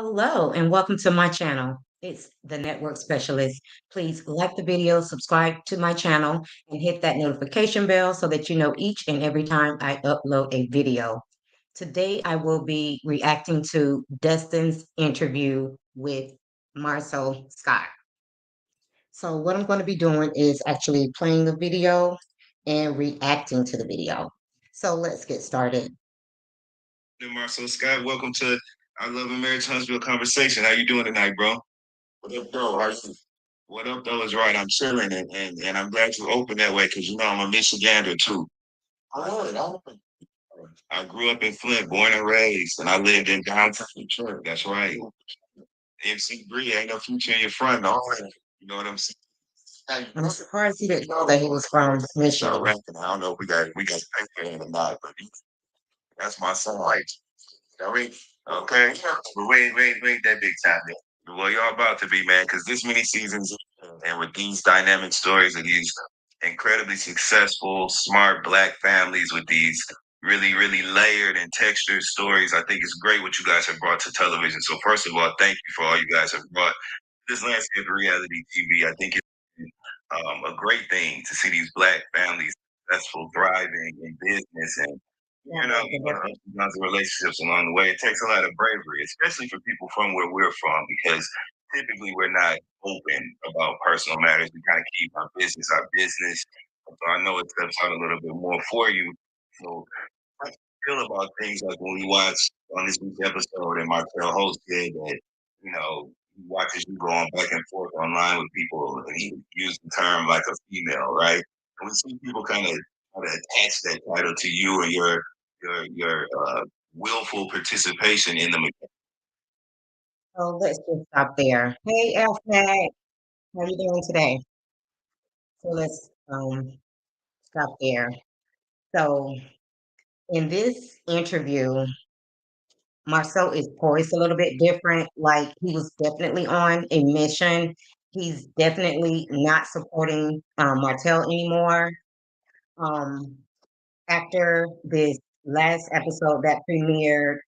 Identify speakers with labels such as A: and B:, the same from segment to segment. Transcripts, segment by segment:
A: Hello and welcome to my channel. It's the Network Specialist. Please like the video, subscribe to my channel, and hit that notification bell so that you know each and every time I upload a video. Today, I will be reacting to Dustin's interview with Marcel Scott. So what I'm going to be doing is actually playing the video and reacting to the video. So let's get started.
B: Marcel Scott, welcome to our Love and Marriage Huntsville conversation. How you doing tonight, bro? What up, bro? How you? What up, though, is right. I'm chilling, and I'm glad you opened that way because, I'm a Michigander, too. All right. I grew up in Flint, born and raised, and I lived in downtown Detroit. That's right. MC Bree, ain't no future in your front, no. You know what I'm saying?
A: I'm surprised he didn't know that he was from Michigan.
B: I don't know if we got paper in or not, but that's my son. All right. Okay. But wait that big time yet. Well, y'all about to be, man, because this many seasons and with these dynamic stories of these incredibly successful, smart black families with these really, really layered and textured stories, I think it's great what you guys have brought to television. So first of all, thank you for all you guys have brought to this landscape of reality TV. I think it's a great thing to see these black families successful, thriving in business and lots of relationships along the way. It takes a lot of bravery, especially for people from where we're from, because typically we're not open about personal matters. We kind of keep our business. So I know it steps out a little bit more for you. So how do you feel about things like when we watch on this week's episode and Martell Holt said that, he watches you going back and forth online with people and he used the term like a female, right? And we see people kind of attach that title to you or your willful participation in the mechanics.
A: So let's just stop there. Hey, Alfred, how you doing today? So let's stop there. So in this interview, Marcel is poised a little bit different. Like he was definitely on a mission. He's definitely not supporting Martell anymore. Um, after this last episode that premiered,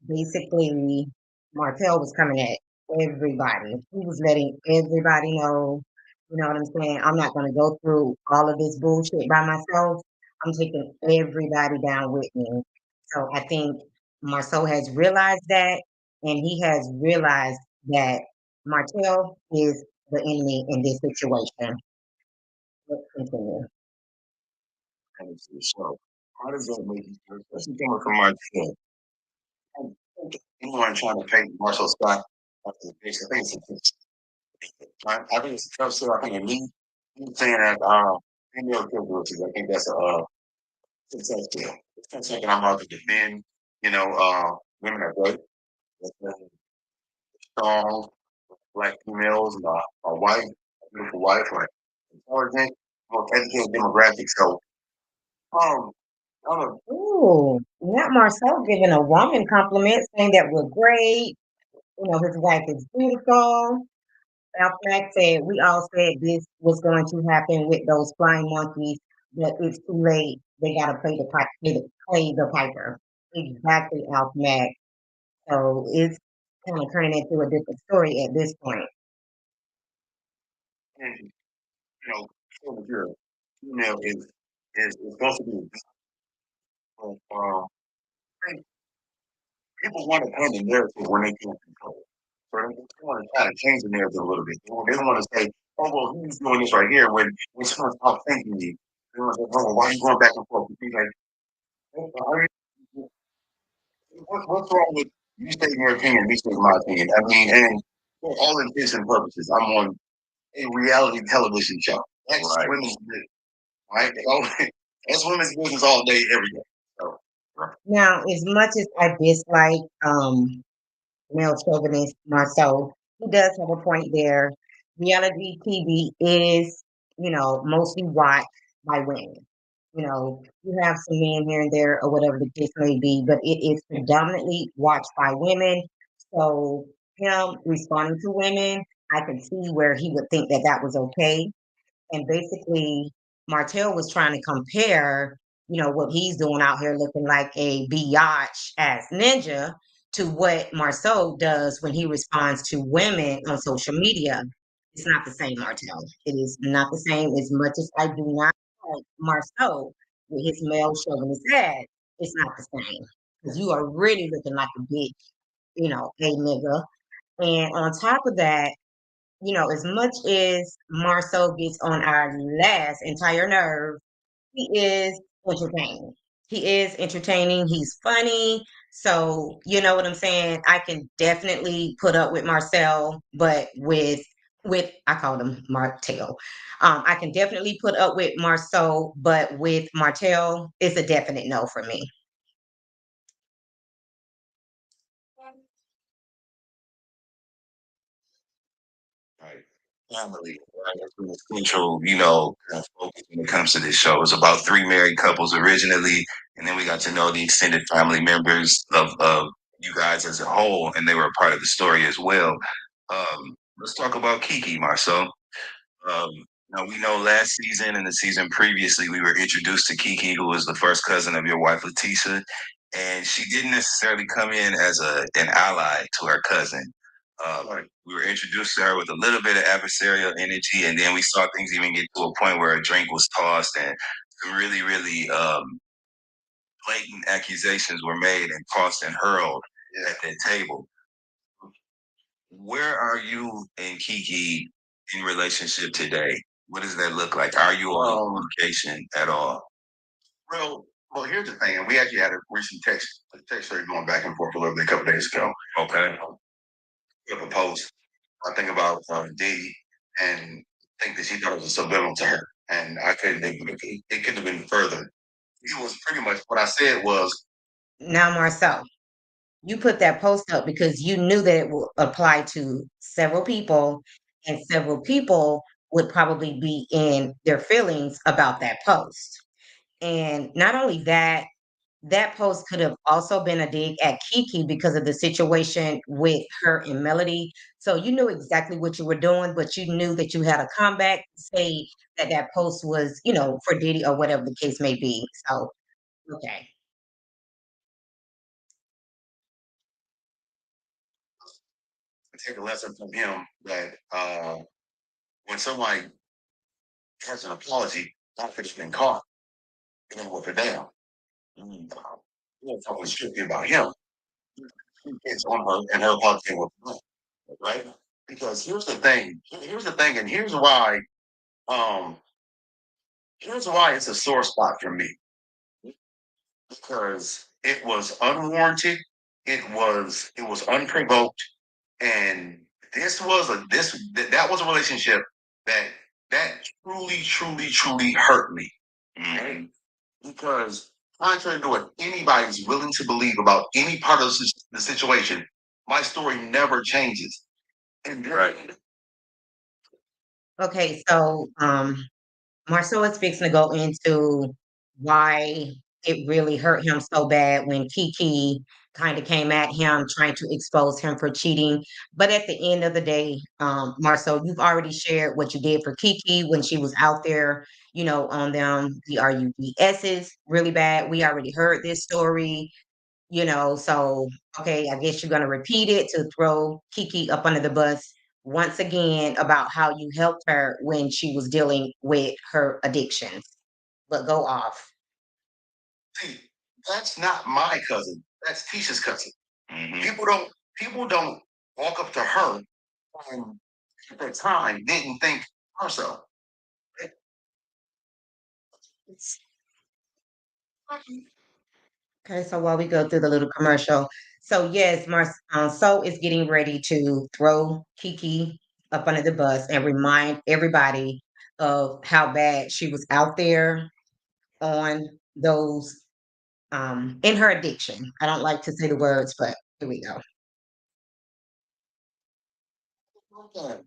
A: basically Martell was coming at everybody. He was letting everybody know, you know what I'm saying? I'm not going to go through all of this bullshit by myself. I'm taking everybody down with me. So I think Marceau has realized that, and he has realized that Martell is the enemy in this situation. Let's continue.
B: So, how does that make you feel? Especially coming from Marcel. Anyone trying to paint Marcel Scott as a bitch, I think it's I think it's a tough sell. I think in me saying that female capabilities, I think that's a success deal. It's not something I'm out to defend, women are great. Strong black females and a white, beautiful wife, like intelligent, more educated demographic. So, um, I don't know.
A: Ooh, not Marcel giving a woman compliment, saying that we're great. You know, his wife is beautiful. Malcolm said, we all said this was going to happen with those flying monkeys, but it's too late. They got to play the pipe, play the piper. Exactly, Malcolm. So it's kind of turning into a different story at this point.
B: And, if you're a female is supposed to be um, people want to paint a narrative when they can't control it. So they want to try to change the narrative a little bit. They don't want to say, "Oh well, he's doing this right here." When someone's out thinking me, they want to say, "Oh well, why are you going back and forth?" He's like, what's wrong with you stating your opinion, me stating my opinion? I mean, and for all intents and purposes, I'm on a reality television show. That's right. Women's business, right? That's women's business all day, every day. So, right.
A: Now, as much as I dislike male chauvinist Marceau, he does have a point there. Reality TV is, mostly watched by women. You have some men here and there or whatever the case may be, but it is predominantly watched by women. So him responding to women, I can see where he would think that that was okay. And basically, Martell was trying to compare, what he's doing out here looking like a biatch ass ninja to what Marceau does when he responds to women on social media. It's not the same, Martell. It is not the same. As much as I do not like Marceau with his male chauvinist ass, it's not the same. Because you are really looking like a bitch, a nigga. And on top of that, as much as Marceau gets on our last entire nerve, he is entertaining. He is entertaining. He's funny. So, you know what I'm saying? I can definitely put up with Marcel, but with I call him Martell. I can definitely put up with Marceau, but with Martell, it's a definite no for me.
B: Right. Family, right? That's been essential, kind of focus when it comes to this show. It's about three married couples originally, and then we got to know the extended family members of you guys as a whole, and they were a part of the story as well. Let's talk about Kiki, Marcel. Um, Now we know last season and the season previously, we were introduced to Kiki, who was the first cousin of your wife, Letitia, and she didn't necessarily come in as an ally to her cousin. Right. We were introduced to her with a little bit of adversarial energy, and then we saw things even get to a point where a drink was tossed and some really, really blatant accusations were made and tossed and hurled at that table. Where are you and Kiki in relationship today? What does that look like? Are you on communication at all? Well, here's the thing, and we actually had a recent text thread going back and forth a little bit a couple days ago. Okay. He proposed. I think about Dee and think that she thought it was a subliminal to her, and I couldn't. It couldn't have been further. It was pretty much what I said was,
A: Now, Marcel, you put that post up because you knew that it would apply to several people, and several people would probably be in their feelings about that post. And not only that, that post could have also been a dig at Kiki because of the situation with her and Melody. So you knew exactly what you were doing, but you knew that you had a comeback to say that that post was, for Diddy or whatever the case may be. So, okay.
B: take a lesson from him that when somebody has an apology after it's been caught, you know, with her down. You know, talking strictly about him. It's on her and her apology with him, right? Because here's the thing, and um here's why it's a sore spot for me. Because it was unwarranted, it was unprovoked, and that was a relationship that that truly hurt me. Right? Because contrary to what anybody's willing to believe about any part of the situation, my story never changes. And right.
A: Okay, so Marcel is fixing to go into why it really hurt him so bad when Kiki kind of came at him trying to expose him for cheating. But at the end of the day, Marcel, you've already shared what you did for Kiki when she was out there, on them DRUDSs really bad. We already heard this story, so okay, I guess you're gonna repeat it to throw Kiki up under the bus once again about how you helped her when she was dealing with her addictions. But go off.
B: See, that's not my cousin. That's Tisha's cousin. People don't walk up to her and at that time didn't think Marcel. It's
A: Okay, so while we go through the little commercial, so yes, So is getting ready to throw Kiki up under the bus and remind everybody of how bad she was out there on those in her addiction. I don't like to say the words, but here we go.
B: okay.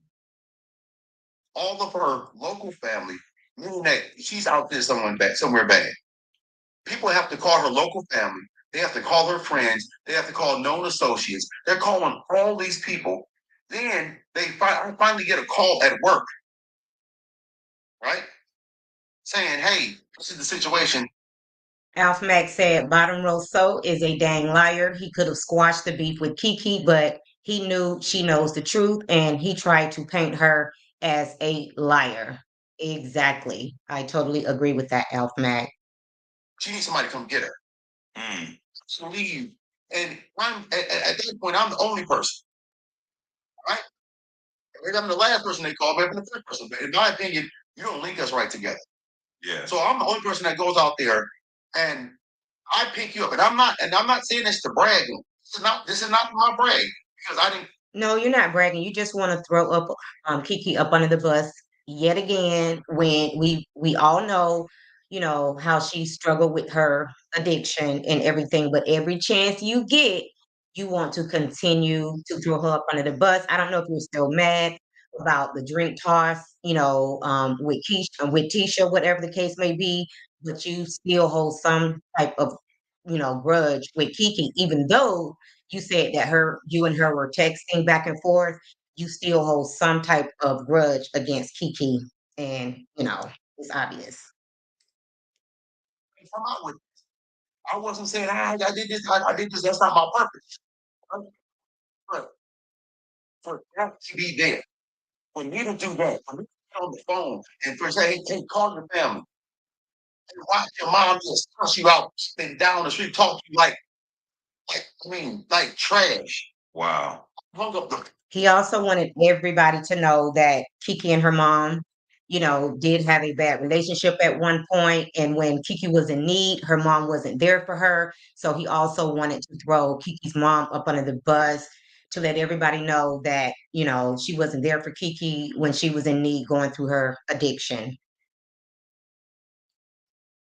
B: All of her local family, meaning that she's out there somewhere bad. People have to call her local family. They have to call her friends. They have to call known associates. They're calling all these people. Then I finally get a call at work, right? Saying, hey, this is the situation.
A: Alpha Max said Bottom Row So is a dang liar. He could have squashed the beef with Kiki, but he knew she knows the truth and he tried to paint her as a liar. Exactly. I totally agree with that, Alpha Max.
B: She needs somebody to come get her. Mm. So leave. And at that point, I'm the only person, right? Like, I'm the last person they call, maybe the third person. But in my opinion, you don't link us right together. Yeah. So I'm the only person that goes out there and I pick you up. And I'm not saying this to brag. This is not my brag because I didn't.
A: No, you're not bragging. You just want to throw up Kiki up under the bus yet again when we all know, how she struggled with her addiction and everything, but every chance you get, you want to continue to throw her up under the bus. I don't know if you're still mad about the drink toss, with Keisha, with Tisha, whatever the case may be, but you still hold some type of, grudge with Kiki, even though you said that you and her were texting back and forth, you still hold some type of grudge against Kiki, and it's obvious.
B: Come out with. I wasn't saying I did this. I did this. That's not my purpose. But for that to be there, for me to do that, for me to get on the phone and for say, hey, call your family and watch your mom just cuss you out, and down the street, talk to you like trash. Wow. Hung up the.
A: He also wanted everybody to know that Kiki and her mom, did have a bad relationship at one point, and when Kiki was in need, her mom wasn't there for her. So he also wanted to throw Kiki's mom up under the bus to let everybody know that, she wasn't there for Kiki when she was in need going through her addiction.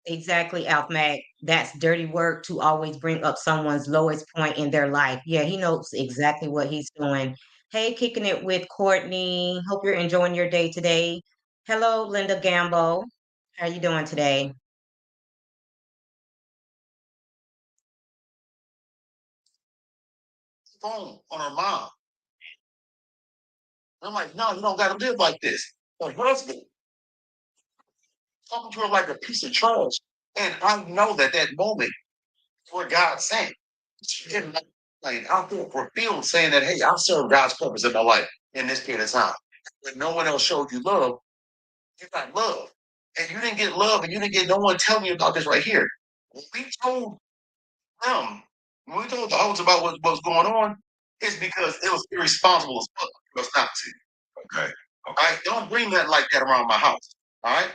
A: Exactly, Alfmag. That's dirty work to always bring up someone's lowest point in their life. Yeah, he knows exactly what he's doing. Hey, kicking it with Courtney. Hope you're enjoying your day today. Hello, Linda Gambo. How you doing today?
B: Phone on her mom. I'm like, no, you don't got to live like this. Her husband talking to her like a piece of trash. And I know that moment what God saying. She didn't like out there for field saying that, hey, I'll serve God's purpose in my life in this period of time. When no one else showed you love, you got love. And you didn't get love and you didn't get no one telling you about this right here. When we told them, when we told the hosts about what was going on, it's because it was irresponsible as fuck for us not to. Okay. All right. Don't bring that like that around my house. All right.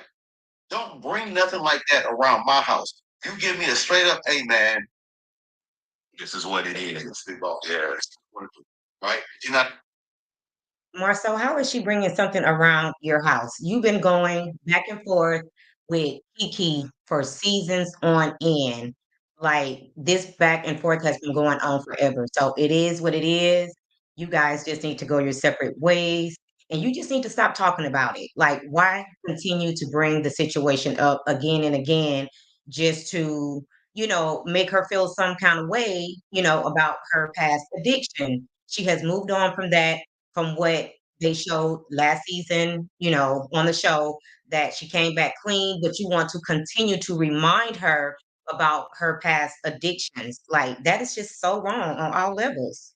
B: Don't bring nothing like that around my house. You give me a straight up, hey man, this is what it is. Yeah. Right? You're not.
A: Marcel, how is she bringing something around your house? You've been going back and forth with Kiki for seasons on end. Like this back and forth has been going on forever. So it is what it is. You guys just need to go your separate ways and you just need to stop talking about it. Like, why continue to bring the situation up again and again just to, make her feel some kind of way, about her past addiction? She has moved on from that, from what they showed last season, on the show, that she came back clean, but you want to continue to remind her about her past addictions. Like that is just so wrong on all levels.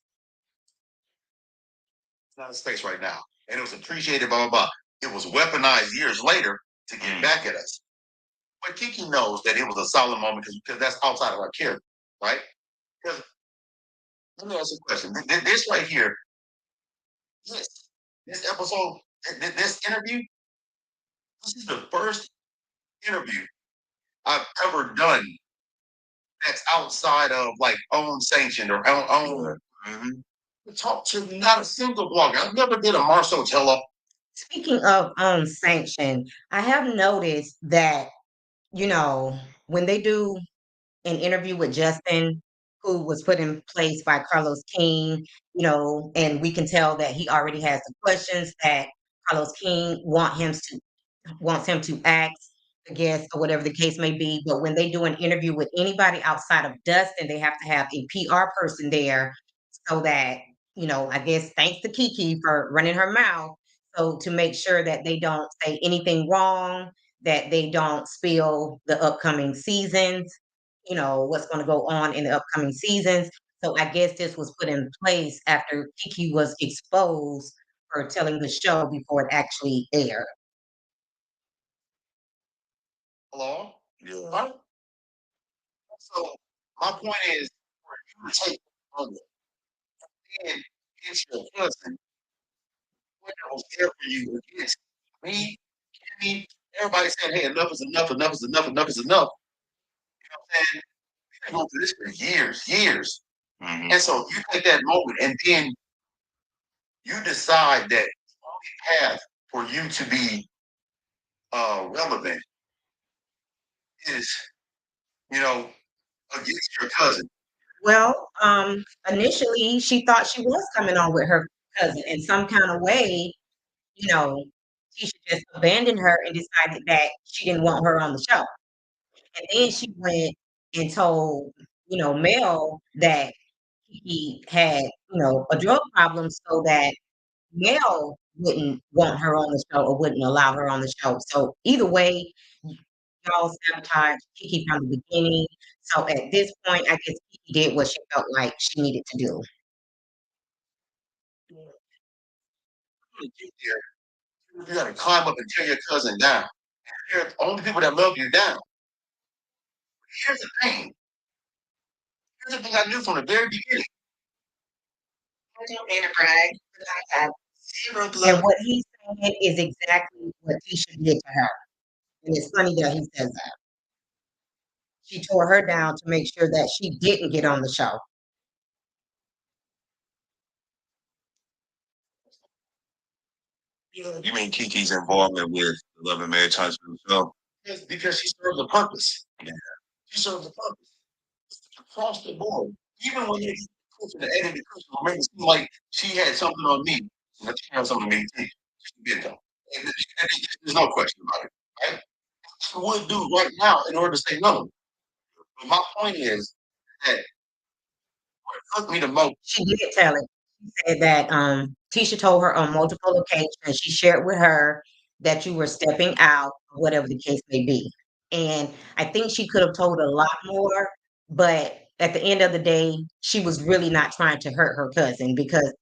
B: It's not a space right now. And it was appreciated, blah, blah, blah. It was weaponized years later to get back at us. But Kiki knows that it was a solid moment because that's outside of our character, right? Because let me ask you a question. This right here, this, this episode, this interview, this is the first interview I've ever done that's outside of like own sanctioned or own. Talk to not a single blogger. I've never did a Marcel tell up.
A: Speaking of sanction, I have noticed that, when they do an interview with Justin, who was put in place by Carlos King, and we can tell that he already has the questions that Carlos King wants him to ask the guest or whatever the case may be. But when they do an interview with anybody outside of Dustin, they have to have a PR person there so that, I guess thanks to Kiki for running her mouth. So to make sure that they don't say anything wrong, that they don't spill the upcoming seasons. what's going to go on in the upcoming seasons. So I guess this was put in place after Kiki was exposed for telling the show before it actually aired.
B: Hello? Yeah. Right? So my point is for you to take the money and get your cousin when I was there for you against me, Kimmy, everybody said, hey, enough is enough, enough is enough, enough is enough. You know what I'm saying? We've been going through this for years, years. And so you take that moment and then you decide that the only path for you to be relevant is, you know, against your cousin.
A: Well, initially she thought she was coming on with her cousin in some kind of way, you know, Tisha just abandoned her and decided that she didn't want her on the show. And then she went and told, Mel that he had, a drug problem so that Mel wouldn't want her on the show or wouldn't allow her on the show. So either way, y'all sabotaged Kiki from the beginning. So at this point, I guess Kiki did what she felt like she needed to do.
B: You get there, you gotta climb up and tear your cousin down. They're the only people that love you down. Here's the thing. Here's the thing I knew from the very beginning. I don't mean to brag, but I have zero
A: And
B: love.
A: what he said is exactly what Tisha did to her. And it's funny that he says that. She tore her down to make sure that she didn't get on the show.
B: You mean Kiki's involvement with the Love and Marriage Hospital show? Yes, because she serves a purpose. Yeah. She serves a purpose across the board. Even when they the edited Christian made it seem like she had something on me. But she had something on me too. She did though. There's no question about it. Right? She would do right now in order to say no. But my point is that what took me the most.
A: She did tell it. She said that Tisha told her on multiple occasions, she shared with her that you were stepping out, whatever the case may be. And I think she could have told a lot more, but at the end of the day, she was really not trying to hurt her cousin because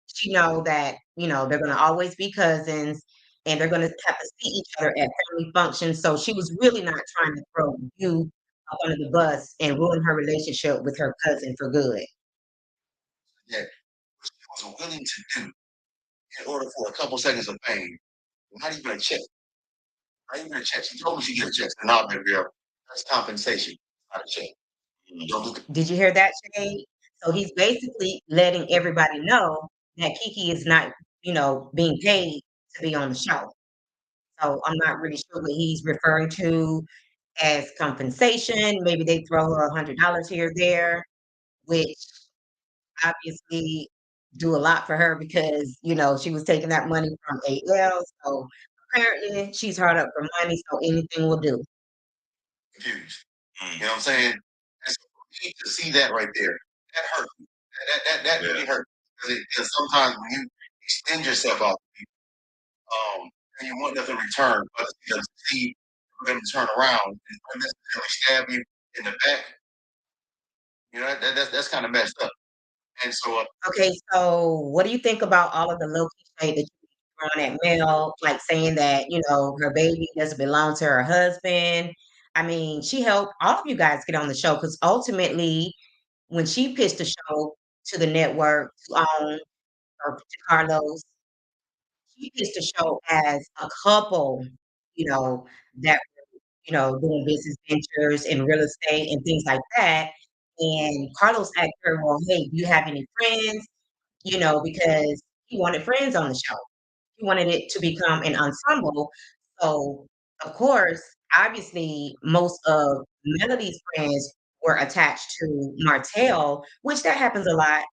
A: she know that, they're gonna always be cousins and they're gonna have to see each other at family functions. So she was really not trying to throw you up under the bus and ruin her relationship with her cousin for good.
B: That she was willing to do in order for a couple seconds of fame, not even a check. Not even a check. She told me she get a check. And now, baby girl, that's compensation, not a check. Don't look at
A: Did you hear that, Shade? So he's basically letting everybody know that Kiki is not, being paid to be on the show. So I'm not really sure what he's referring to as compensation. Maybe they throw her $100 here or there, which obviously do a lot for her because, she was taking that money from AL. So apparently she's hard up for money, so anything will do.
B: confused. You know what I'm saying? And so for me to see that right there, that hurt me. That really hurt. Because sometimes when you extend yourself out to people, and you want nothing in return, but to see for them to turn around and unnecessarily stab you in the back, that's kind of messed up. And so,
A: Okay, so what do you think about all of the low key shade that you throwing at Mel, like saying that, her baby doesn't belong to her husband? I mean, she helped all of you guys get on the show because ultimately, when she pitched the show to the network, to own or to Carlos, she pitched the show as a couple, that doing business ventures and real estate and things like that. And Carlos asked her, well, hey, do you have any friends? Because he wanted friends on the show. He wanted it to become an ensemble. So, of course, obviously, most of Melody's friends were attached to Martell, which that happens a lot,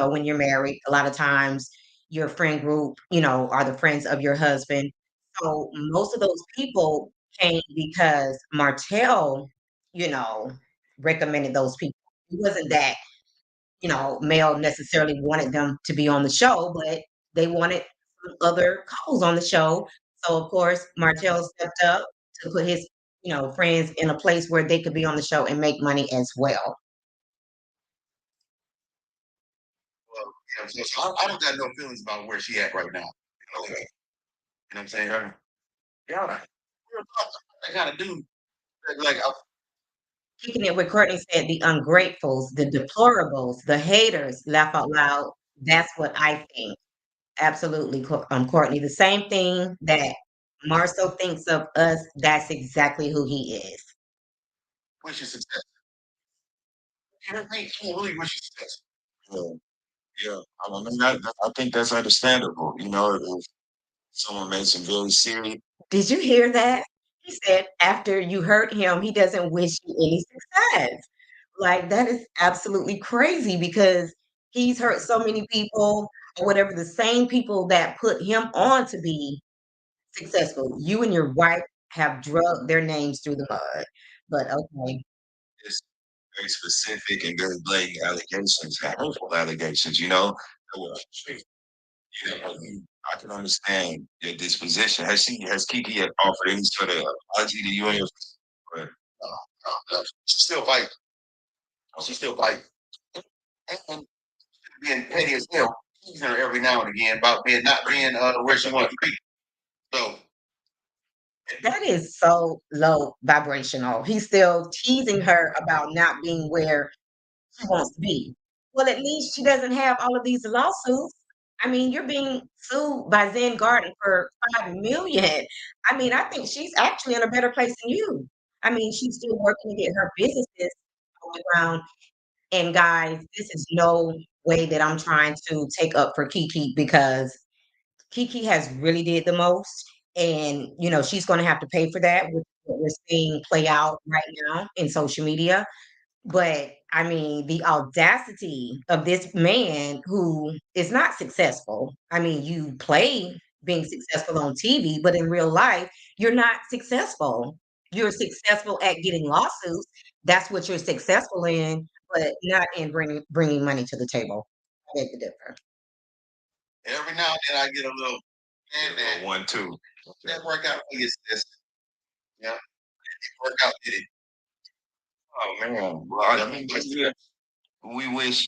A: when you're married. A lot of times, your friend group, are the friends of your husband. So, most of those people came because Martell, you know, recommended those people. It wasn't that Mel necessarily wanted them to be on the show, but they wanted some other couples on the show. So of course, Martell stepped up to put his friends in a place where they could be on the show and make money as well.
B: Well, so I don't got no feelings about where she at right now. What I'm saying? Yeah, I gotta do like
A: Kicking it with Courtney said, the ungratefuls, the deplorables, the haters, laugh out loud. That's what I think. Absolutely, Courtney. The same thing that Marcel thinks of us, that's exactly who he is.
B: wish you success. I really wish you success. Yeah, yeah. I mean, I think that's understandable. If someone made some very serious.
A: Did you hear that? He said after you hurt him, he doesn't wish you any success. Like, that is absolutely crazy because he's hurt so many people or whatever, the same people that put him on to be successful. You and your wife have drugged their names through the mud. But okay.
B: It's very specific and very blatant allegations, hurtful allegations. Well, I can understand your disposition. Has Kiki had offered any sort of apology to you and your friend? No. She's still fighting. She's still fighting. And being petty as hell, teasing her every now and again about being not being where she wants to be. So
A: That is so low vibrational. He's still teasing her about not being where she wants to be. Well, at least she doesn't have all of these lawsuits. I mean, you're being sued by Zen Garden for 5 million. I mean, I think she's actually in a better place than you. I mean, she's still working to get her businesses on the ground. And guys, this is no way that I'm trying to take up for Kiki because Kiki has really did the most. And, she's going to have to pay for that, with what we're seeing play out right now in social media. But I mean, the audacity of this man who is not successful. I mean, you play being successful on TV, but in real life, you're not successful. You're successful at getting lawsuits. That's what you're successful in, but not in bringing money to the table. I beg to differ.
B: every now and then I get a little and 1, 2. That work out for you, sis. Yeah, work out, did it? Oh man. Well, I mean, yeah, we wish,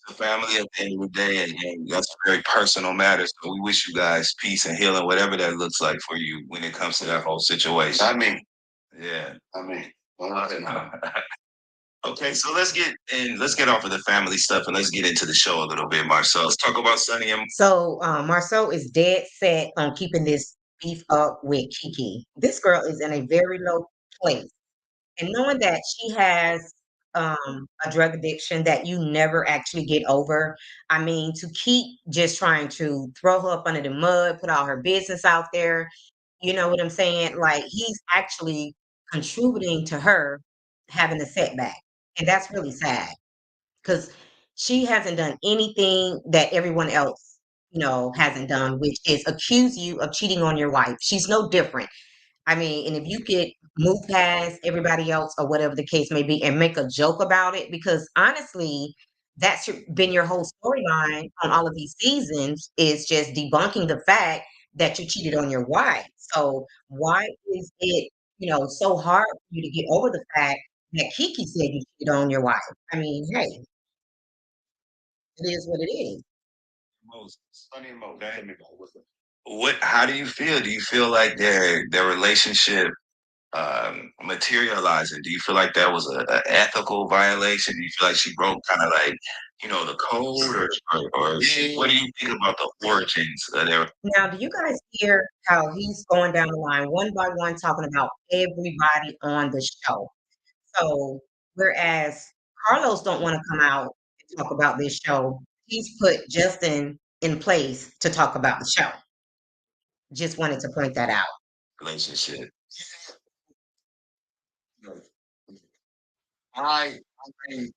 B: the family at the end of the day, and that's a very personal matter. So we wish you guys peace and healing, whatever that looks like for you when it comes to that whole situation. Yeah. Well, okay, so let's get off of the family stuff and let's get into the show a little bit, Marcel. Let's talk about Sunny and
A: So Marceau is dead set on keeping this beef up with Kiki. This girl is in a very low place. And knowing that she has a drug addiction that you never actually get over, I mean, to keep just trying to throw her up under the mud, put all her business out there, you know what I'm saying? Like, he's actually contributing to her having a setback. And that's really sad because she hasn't done anything that everyone else, hasn't done, which is accuse you of cheating on your wife. She's no different. I mean, and if you could move past everybody else or whatever the case may be and make a joke about it, because honestly, been your whole storyline on all of these seasons is just debunking the fact that you cheated on your wife. So why is it, so hard for you to get over the fact that Kiki said you cheated on your wife? I mean, hey, it is what it is.
B: Moses. Sunny and Moses. Okay. How do you feel? Do you feel like their relationship materializing? Do you feel like that was a ethical violation? Do you feel like she broke kind of like, the code or what do you think about the origins of their
A: Now, do you guys hear how he's going down the line one by one, talking about everybody on the show? So, whereas Carlos don't want to come out and talk about this show, he's put Justin in place to talk about the show. Just wanted to point that out.
B: relationship? I mean,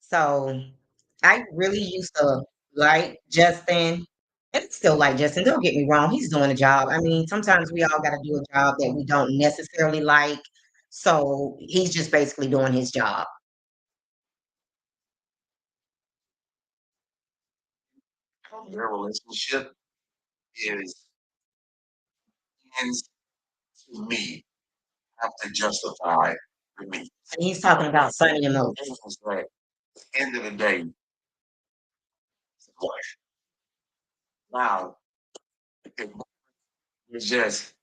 A: So, I really used to like Justin and still like Justin. Don't get me wrong, he's doing a job. I mean, sometimes we all got to do a job that we don't necessarily like. So, he's just basically doing his job.
B: their relationship. is ends to me have to justify for me.
A: And he's talking about Sonny and Mo.
B: It's like, at the end of the day, what? Now, if it's just,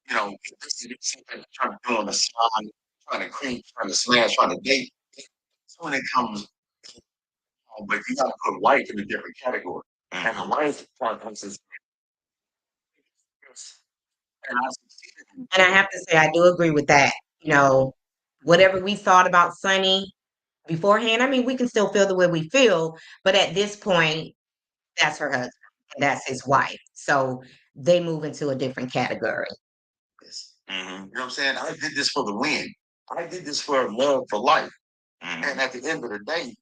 B: this is something trying to do on the side, trying to creep, trying to smash, trying to date. So when it comes, but you got to put wife in a different category. And the wife part comes as and I succeeded in
A: And I have to say, I do agree with that. You know, whatever we thought about Sonny beforehand, I mean, we can still feel the way we feel, but at this point, that's her husband and that's his wife. So they move into a different category.
B: this. You know what I'm saying? I did this for the win. I did this for love for life. And at the end of the day,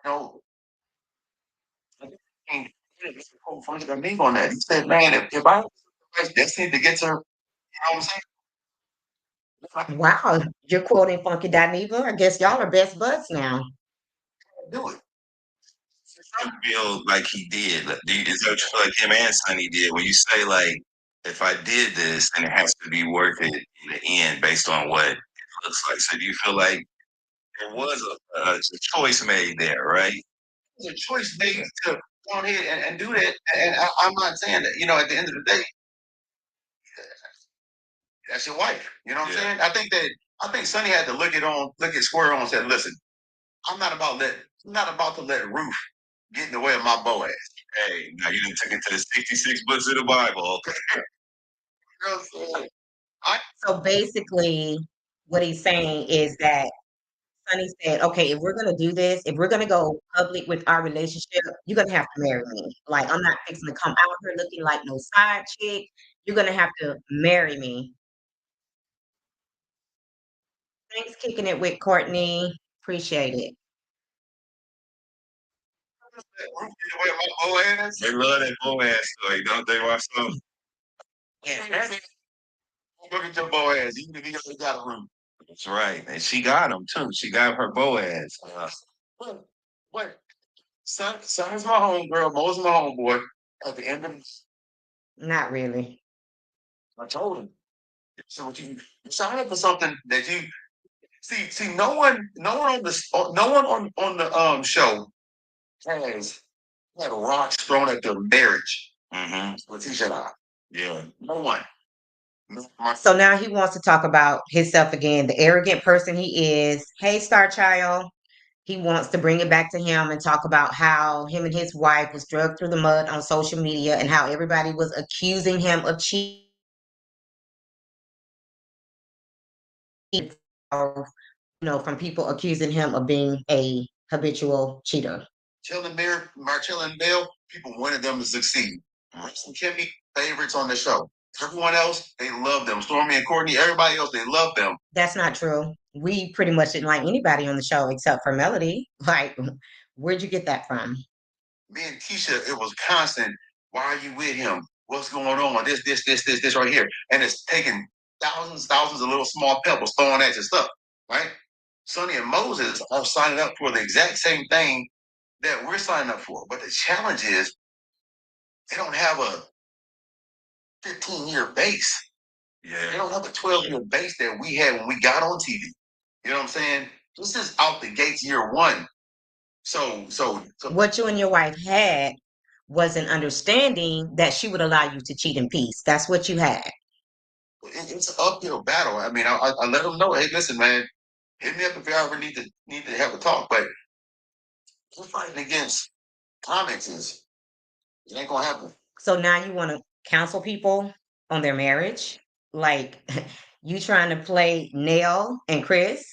B: know, I can't focus on me on that. He said, man, if I just need to get to her, you know what I'm saying? If I can
A: Wow, you're quoting Funky Dineva. I guess y'all are best buds now.
B: do it. I feel like he did. Like, is that what you feel like him and Sonny did? When you say like, if I did this, then it has to be worth it in the end, based on what it looks like. So do you feel like there was a choice made there, right? There's a choice made to go ahead and do that. And I'm not saying that, at the end of the day, that's your wife. You know what I'm saying? I think Sonny had to look at Square on and said, listen, I'm not about to let Ruth get in the way of my Boaz. Hey, now you didn't take it to the 66 books of the Bible. Okay. You know what I'm saying? I
A: So basically, what he's saying is that Sonny said, okay, if we're gonna do this, if we're gonna go public with our relationship, you're gonna have to marry me. Like I'm not fixing to come out here looking like no side chick. You're gonna have to marry me. Thanks kicking it with Courtney. Appreciate it.
B: Ruth get away with my Boaz. They love that Boaz story, don't they, Marcel? Yeah, look at your Boaz, even if he only got a room. That's right. And she got him too. She got her Boaz. What? What? Son's my homegirl, Mo's my homeboy. At the end of it,
A: Not really.
B: I told him. So what you sign up for something that you see no one on the no one on the show has had rocks thrown at their marriage. Letitia and I. Yeah. No one.
A: So now he wants to talk about himself again, the arrogant person he is. Hey, Star Child. He wants to bring it back to him and talk about how him and his wife was dragged through the mud on social media and how everybody was accusing him of cheating. From people accusing him of being a habitual cheater.
B: Marcel and Bell, people wanted them to succeed. Rex and Kimmy, favorites on the show. Everyone else, they love them. Stormy and Courtney, everybody else, they love them.
A: That's not true. We pretty much didn't like anybody on the show except for Melody. Like, where'd you get that from?
B: Me and Keisha, it was constant. Why are you with him? What's going on? This right here. And it's taking thousands of little small pebbles throwing at your stuff, right? Sonny and Moses are signing up for the exact same thing that we're signing up for. But the challenge is they don't have a 15-year base. Yeah. They don't have a 12-year base that we had when we got on TV. You know what I'm saying? This is out the gates year one. So
A: What you and your wife had was an understanding that she would allow you to cheat in peace. That's what you had.
B: it's an uphill battle. I mean, I let them know, hey, listen, man, hit me up if you ever need to have a talk. But we're fighting against comments. It ain't gonna happen.
A: So now you want to counsel people on their marriage? Like you trying to play Nell and Chris?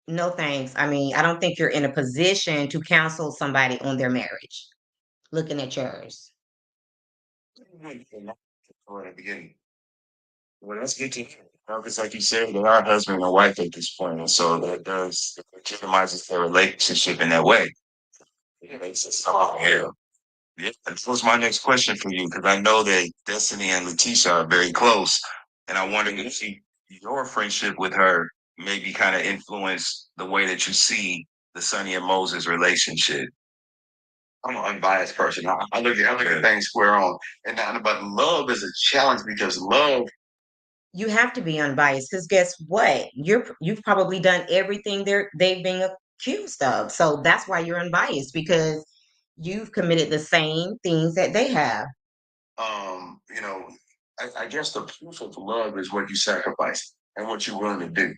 A: No thanks. I mean, I don't think you're in a position to counsel somebody on their marriage. Looking at yours.
B: At the beginning. Well, that's good to hear. Because, like you said, they are husband and wife at this point, and so that does legitimizes their relationship in that way. It makes it so yeah. Yeah, that was my next question for you because I know that Destiny and Letitia are very close, and I wonder if your friendship with her maybe kind of influenced the way that you see the Sonny and Moses relationship. I'm an unbiased person. I look at things square on, and but love is a challenge because love.
A: You have to be unbiased because guess what? You've probably done everything they've been accused of. So that's why you're unbiased because you've committed the same things that they have.
B: You know, I guess the proof of love is what you sacrifice and what you're willing to do.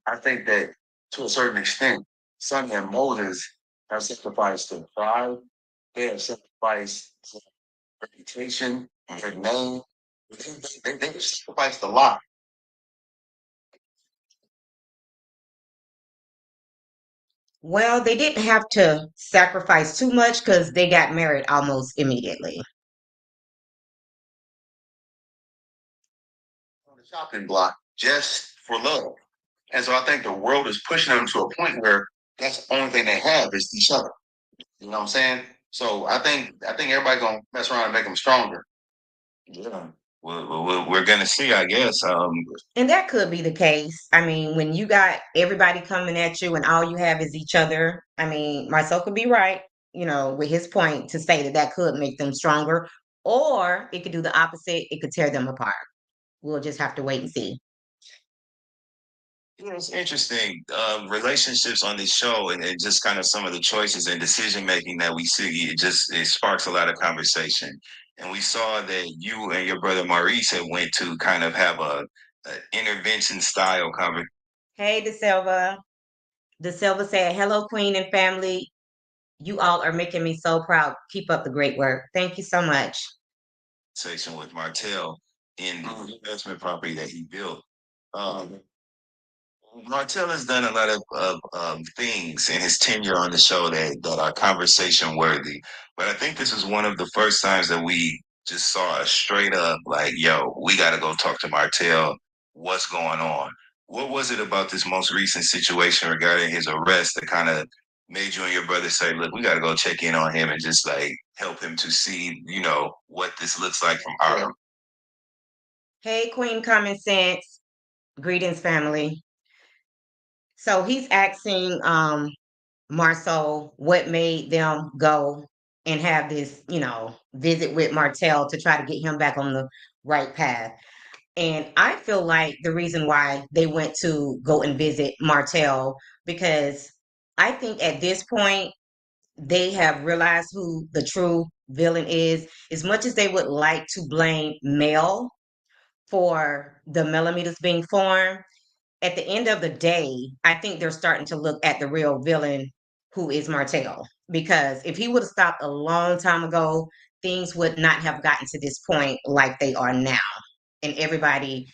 B: I think that to a certain extent, Sonny and Moses have sacrificed their pride. They have sacrificed their reputation, their name. They've sacrificed a lot.
A: Well, they didn't have to sacrifice too much because they got married almost immediately.
B: On the chopping block just for love. And so I think the world is pushing them to a point where that's the only thing they have is each other. You know what I'm saying? So I think everybody's gonna mess around and make them stronger. Yeah. We're gonna see, I guess.
A: And that could be the case. I mean, when you got everybody coming at you and all you have is each other, I mean, Marcel could be right, with his point to say that that could make them stronger, or it could do the opposite. It could tear them apart. We'll just have to wait and see.
B: Yeah, it's interesting. Relationships on this show and just kind of some of the choices and decision making that we see, it sparks a lot of conversation. And we saw that you and your brother Maurice had went to kind of have a intervention style
A: Hey, DeSilva. DeSilva said, "Hello, Queen and family. You all are making me so proud. Keep up the great work. Thank you so much."
B: conversation with Martell in the investment property that he built. Um, Martell has done a lot of things in his tenure on the show that are conversation worthy. But I think this is one of the first times that we just saw a straight up like, yo, we got to go talk to Martell. What's going on? What was it about this most recent situation regarding his arrest that kind of made you and your brother say, look, we got to go check in on him and just like help him to see, what this looks like from our.
A: Hey, Queen Common Sense. Greetings, family. So he's asking Marceau what made them go and have this, visit with Martell to try to get him back on the right path. And I feel like the reason why they went to go and visit Martell because I think at this point they have realized who the true villain is. As much as they would like to blame Mel for the millimeters being formed, at the end of the day, I think they're starting to look at the real villain, who is Martell. Because if he would have stopped a long time ago, things would not have gotten to this point like they are now. And everybody,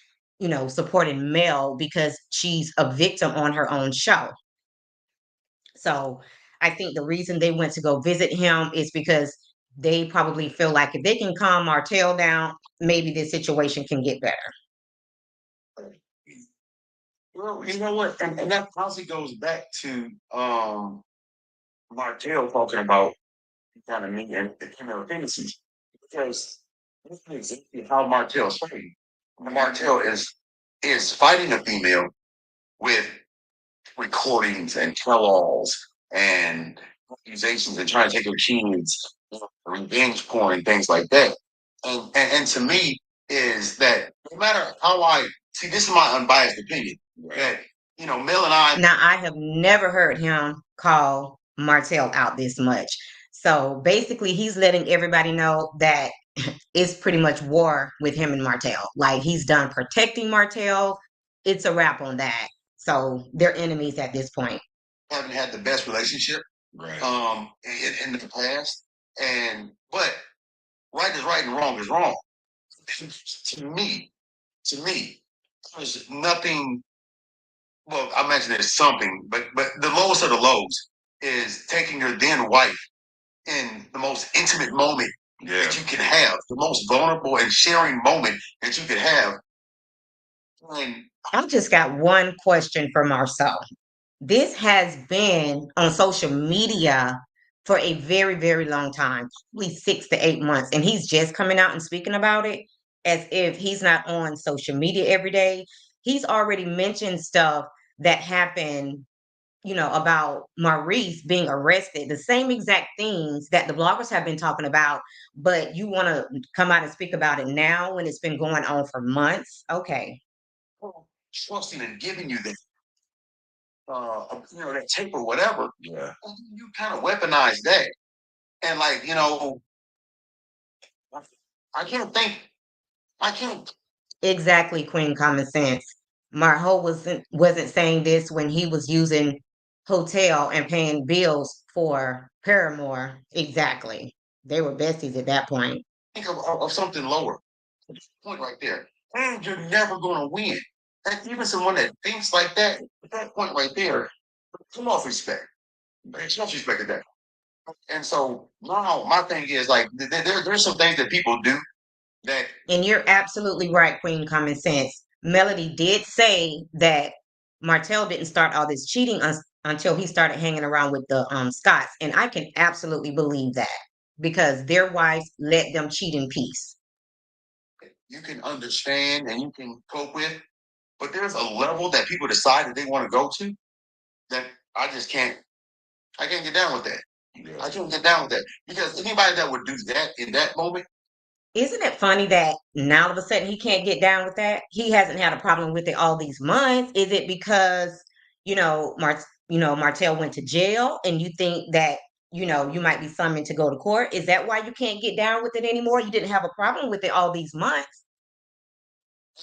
A: supporting Mel because she's a victim on her own show. So I think the reason they went to go visit him is because they probably feel like if they can calm Martell down, maybe this situation can get better.
B: Well, you know what? And that probably goes back to Martell talking about kind of me and the female tendencies. Because this is exactly how Martell's fighting. Martell is fighting a female with recordings and tell-alls and accusations and trying to take her kids, revenge porn, things like that. And to me is that no matter how I see, this is my unbiased opinion that Mel and I.
A: Now, I have never heard him call Martell out this much. So basically, he's letting everybody know that it's pretty much war with him and Martell. Like he's done protecting Martell. It's a wrap on that. So they're enemies at this point.
B: Haven't had the best relationship, right? In the past, but right is right and wrong is wrong. to me, to me, there's nothing. Well, I imagine there's something, but the lowest of the lows is taking your then wife in the most intimate moment that you can have, the most vulnerable and sharing moment that you could have. And
A: I've just got one question for Marcel. This has been on social media for a very, very long time, probably 6 to 8 months, and he's just coming out and speaking about it as if he's not on social media every day. He's already mentioned stuff that happened about Maurice being arrested, the same exact things that the bloggers have been talking about, but you want to come out and speak about it now when it's been going on for months? Okay.
B: Trusting and giving you that, that tape or whatever. Yeah. You kind of weaponize that, and like, I can't think. I can't.
A: Exactly, Queen Common Sense. Marho wasn't saying this when he was using hotel and paying bills for Paramore. Exactly. They were besties at that point.
B: Think of something lower. Point right there, and you're never going to win. And even someone that thinks like that, at that point right there, come off respect. There's no respect to that. And so now my thing is like there's some things that people do that.
A: And you're absolutely right, Queen Common Sense. Melody did say that Martell didn't start all this cheating until he started hanging around with the Scots. And I can absolutely believe that because their wives let them cheat in peace.
B: You can understand and you can cope with, but there's a level that people decide that they want to go to that I just can't. I can't get down with that. Yeah. I can't get down with that because anybody that would do that in that moment.
A: Isn't it funny that now all of a sudden he can't get down with that? He hasn't had a problem with it all these months. Is it because Martell went to jail, and you think that you might be summoned to go to court? Is that why you can't get down with it anymore? You didn't have a problem with it all these months.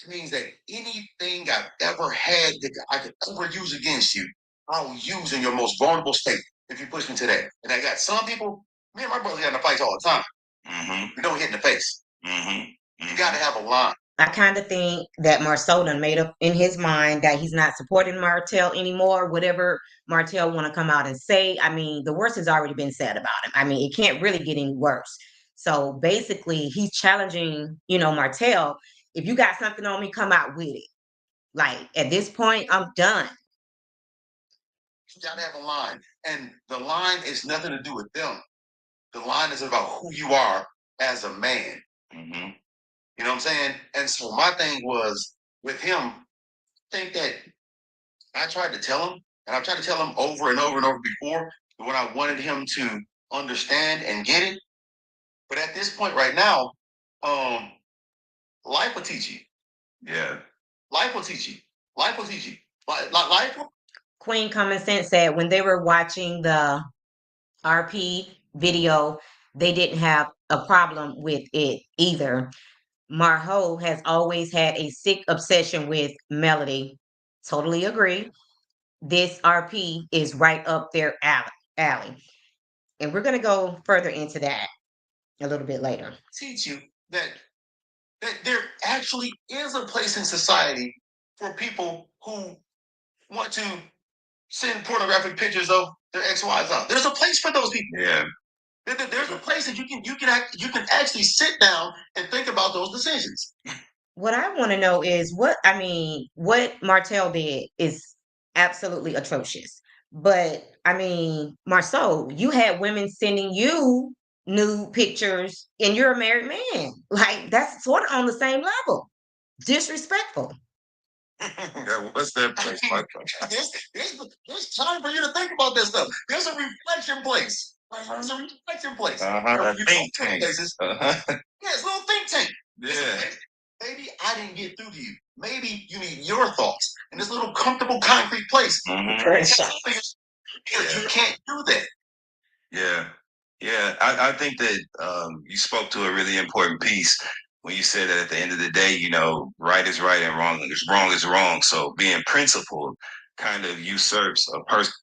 B: It means that anything I've ever had that I could ever use against you, I'll use in your most vulnerable state if you push me to that. And I got some people, me and my brother got in fights all the time. Mm-hmm. We don't hit in the face. Mm-hmm. You got to have a line.
A: I kind of think that Marcel done made up in his mind that he's not supporting Martell anymore. Whatever Martell want to come out and say, I mean, the worst has already been said about him. I mean, it can't really get any worse. So basically, he's challenging, Martell. If you got something on me, come out with it. Like at this point, I'm done.
B: You got to have a line, and the line is nothing to do with them. The line is about who you are as a man. Mm-hmm. You know what I'm saying? And so my thing was with him, I think that I tried to tell him, and I've tried to tell him over and over and over before when I wanted him to understand and get it. But at this point right now, life will teach you. Yeah. Life will teach you. Life will teach you. Life will.
A: Queen Common Sense said when they were watching the RP video, they didn't have a problem with it either. Marho has always had a sick obsession with Melody. Totally agree. This RP is right up their alley. And we're going to go further into that a little bit later.
B: Teach you that there actually is a place in society for people who want to send pornographic pictures of their ex-wives out. There's a place for those people. Yeah. There's a place that you can actually sit down and think about those decisions.
A: What I want to know is what Martell did is absolutely atrocious. But I mean, Marceau, you had women sending you nude pictures and you're a married man. Like that's sort of on the same level. Disrespectful.
B: What's that place? There's time for you to think about this stuff. There's a reflection place. There's a reflection place. A think tank. Yeah, it's a little think tank. Yeah. Maybe I didn't get through to you. Maybe you need your thoughts in this little comfortable concrete place. Mm-hmm. You can't do that. Yeah. Yeah. I think that you spoke to a really important piece when you said that at the end of the day, right is right and wrong is wrong. So being principled kind of usurps a person.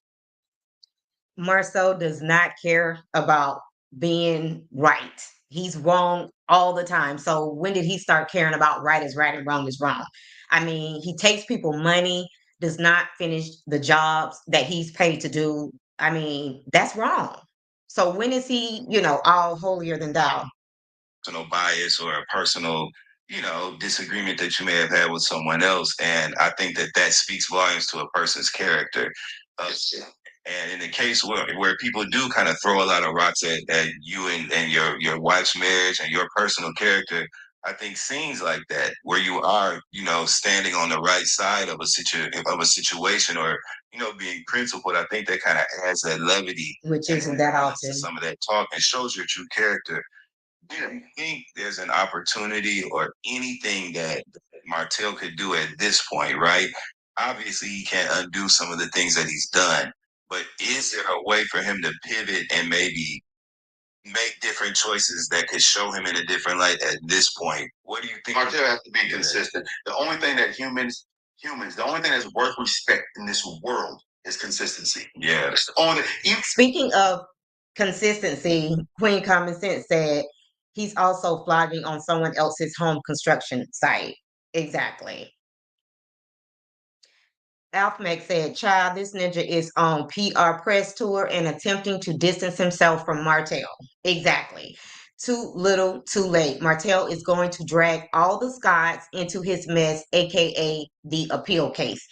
A: Marceau does not care about being right. He's wrong all the time. So when did he start caring about right is right and wrong is wrong? I mean, he takes people money, does not finish the jobs that he's paid to do. I mean, that's wrong. So when is he, all holier than thou?
B: Personal bias or a personal, disagreement that you may have had with someone else. And I think that speaks volumes to a person's character. And in the case where people do kind of throw a lot of rocks at you and your wife's marriage and your personal character, I think scenes like that where you are, standing on the right side of a situation, or being principled. I think that kind of adds that levity,
A: which
B: and
A: isn't that
B: balance to
A: often.
B: some of that talk and shows your true character. Do you think there's an opportunity or anything that Martell could do at this point, right? Obviously, he can't undo some of the things that he's done, but is there a way for him to pivot and maybe make different choices that could show him in a different light at this point? What do you think?
C: Martell has to be consistent. The only thing that the only thing that's worth respect in this world is consistency.
B: Yeah.
C: It's the only.
A: Speaking of consistency, Queen Common Sense said he's also flogging on someone else's home construction site. Exactly. Alphamec said, "Child, this ninja is on PR press tour and attempting to distance himself from Martell." Exactly. Too little, too late. Martell is going to drag all the Scots into his mess, aka the appeal case.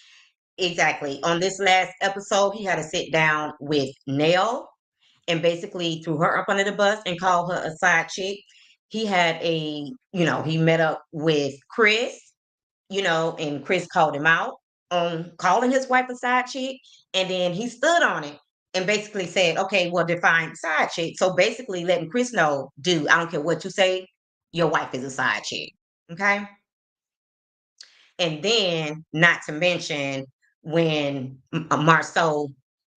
A: Exactly. On this last episode, he had to sit down with Nell and basically threw her up under the bus and called her a side chick. He had he met up with Chris, and Chris called him out on calling his wife a side chick. And then he stood on it and basically said, okay, well, define side chick. So basically letting Chris know, dude, I don't care what you say, your wife is a side chick. Okay. And then, not to mention, when Marsau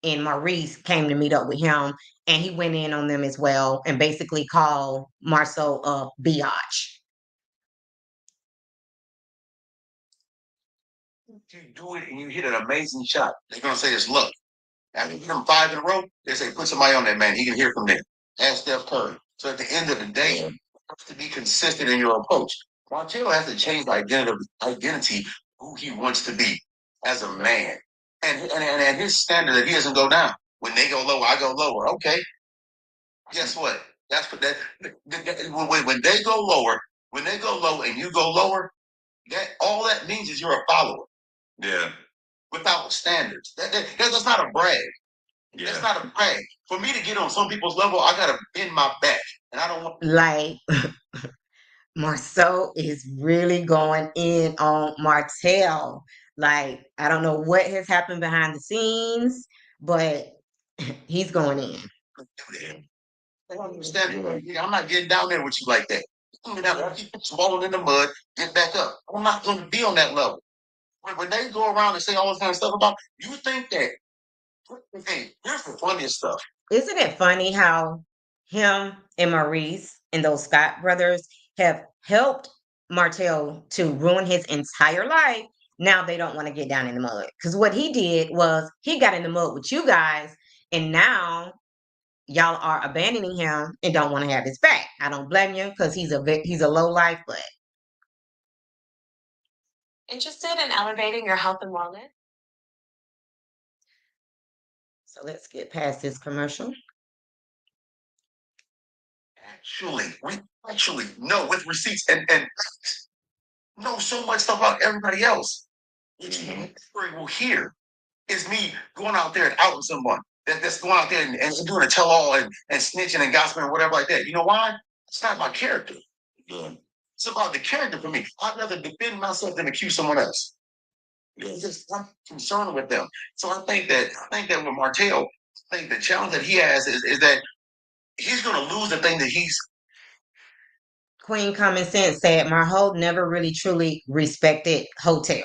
A: and Maurice came to meet up with him, and he went in on them as well and basically called Marcel a biatch.
C: You do it and you hit an amazing shot. They're gonna say it's luck. After you hit them 5 in a row, they say put somebody on that man. He can hear from there. Ask Steph Curry. So at the end of the day, you have to be consistent in your approach. Martell has to change the identity who he wants to be as a man. And his standard that he doesn't go down. When they go lower, I go lower. Okay. Guess what? That's what when they go lower, when they go low and you go lower, that all that means is you're a follower.
B: Yeah.
C: Without standards. That's not a brag.
B: Yeah.
C: That's not a brag. For me to get on some people's level, I gotta bend my back. And I don't want
A: Like, Marceau is really going in on Martell. Like, I don't know what has happened behind the scenes, but he's going in.
C: I don't understand. I'm not getting down there with you like that. I keep swallowing in the mud, get back up. I'm not gonna be on that level. When they go around and say all this kind of stuff about you think that hey, here's the funniest stuff.
A: Isn't it funny how him and Maurice and those Scott brothers have helped Martell to ruin his entire life? Now they don't want to get down in the mud. Because what he did was he got in the mud with you guys, and now y'all are abandoning him and don't want to have his back. I don't blame you because he's a low life, but
D: Interested in elevating your health and wellness?
A: so let's get past this commercial.
C: We actually know with receipts and know so much stuff about everybody else. Which you will hear is me going out there and outing someone that's going out there and doing a tell all and snitching and gossiping and whatever like that. You know why? It's not my character. It's about the character for me. I'd rather defend myself than accuse someone else. It's just I'm concerned with them. So I think that with Martell, I think the challenge that he has is that he's gonna lose the thing that he's
A: Queen Common Sense said Marhold never really truly respected Hotel.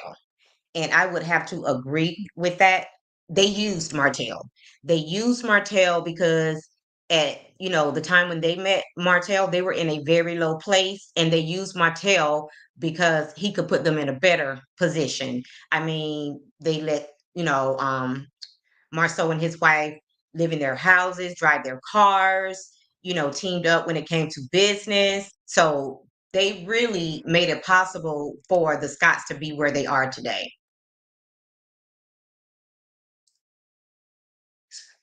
A: And I would have to agree with that. They used Martell. They used Martell because at the time when they met Martell, they were in a very low place, and they used Martell because he could put them in a better position. I mean, they let Marceau and his wife live in their houses, drive their cars, teamed up when it came to business. So they really made it possible for the Scots to be where they are today.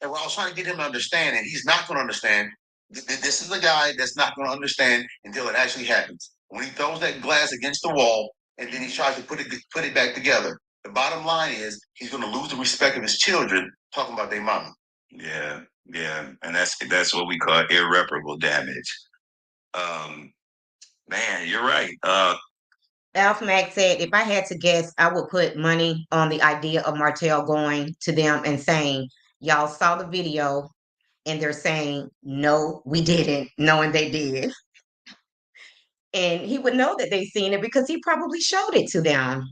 C: and we're all trying to get him to understand, and he's not going to understand. This is a guy that's not going to understand until it actually happens. When he throws that glass against the wall, and then he tries to put it back together. The bottom line is he's going to lose the respect of his children talking about their mama.
B: Yeah, yeah, and that's what we call irreparable damage. Man, you're right.
A: Alf Mack said, if I had to guess, I would put money on the idea of Martell going to them and saying, y'all saw the video, and they're saying, no, we didn't, knowing they did. And he would know that they seen it because he probably showed it to them,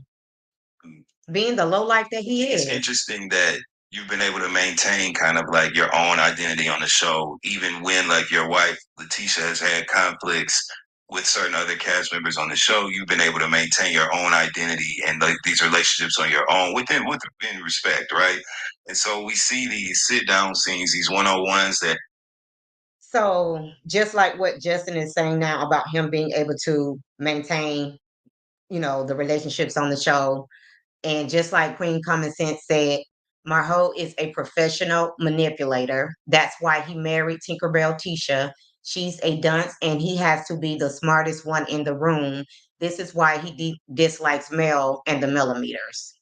A: being the low life that he
B: It's
A: is.
B: interesting that you've been able to maintain kind of like your own identity on the show, even when like your wife Letitia has had conflicts with certain other cast members on the show. You've been able to maintain your own identity and like these relationships on your own within respect, right? And so we see these sit down scenes, these 101s that
A: So just like what Justin is saying now about him being able to maintain, the relationships on the show, and just like Queen Common Sense said, Marho is a professional manipulator. That's why he married Tinkerbell Tisha. She's a dunce, and he has to be the smartest one in the room. This is why he dislikes Mel and the millimeters.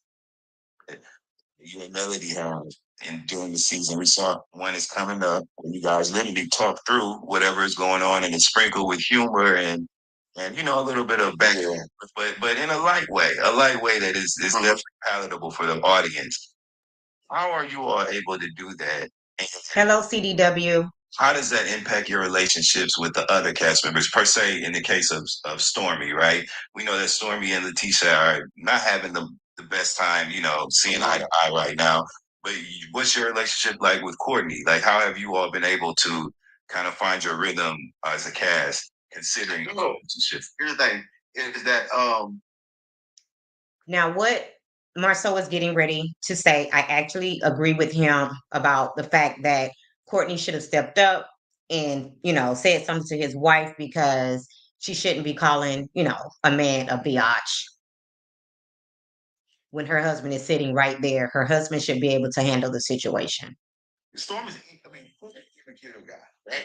B: you and Melody have and during the season. We saw one is coming up and you guys literally talk through whatever is going on and it's sprinkled with humor and a little bit of back, but in a light way that is definitely palatable for the audience. How are you all able to do that? And
A: Hello, CDW.
B: how does that impact your relationships with the other cast members, per se, in the case of Stormy, right? We know that Stormy and Letitia are not having the best time, seeing eye to eye right now. But what's your relationship like with Courtney? Like, how have you all been able to kind of find your rhythm as a cast, considering the relationship?
C: Here's the thing: is that
A: Now, what Marcel is getting ready to say, I actually agree with him about the fact that Courtney should have stepped up and, said something to his wife because she shouldn't be calling, a man a biatch when her husband is sitting right there. Her husband should be able to handle the situation.
C: Storm is, who's a cute guy, right?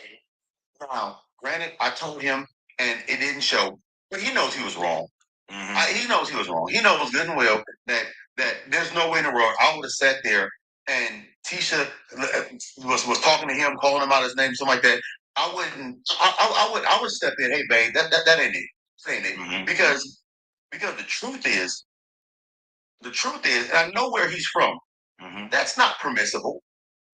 C: Now, granted, I told him, and it didn't show, but he knows he was wrong. He knows he was wrong. He knows good and well that there's no way in the world I would have sat there and Tisha was talking to him, calling him out his name, something like that. I wouldn't. I would step in. Hey, babe, that ain't it. Saying it because the truth is, and I know where he's from. That's not permissible.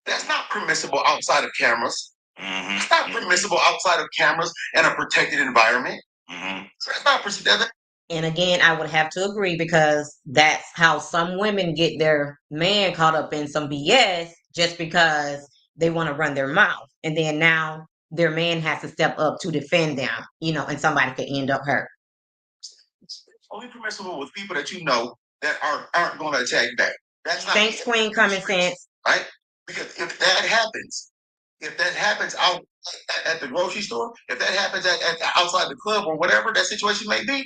C: That's not permissible outside of cameras. It's not permissible outside of cameras and a protected environment. That's not permissible.
A: And again, I would have to agree because that's how some women get their man caught up in some BS just because they want to run their mouth. And then now their man has to step up to defend them, and somebody could end up hurt.
C: Only permissible with people that you know that aren't going to attack back. That's not
A: Thanks, Queen Common Sense.
C: right? Because if that happens out at the grocery store, if that happens at outside the club or whatever that situation may be,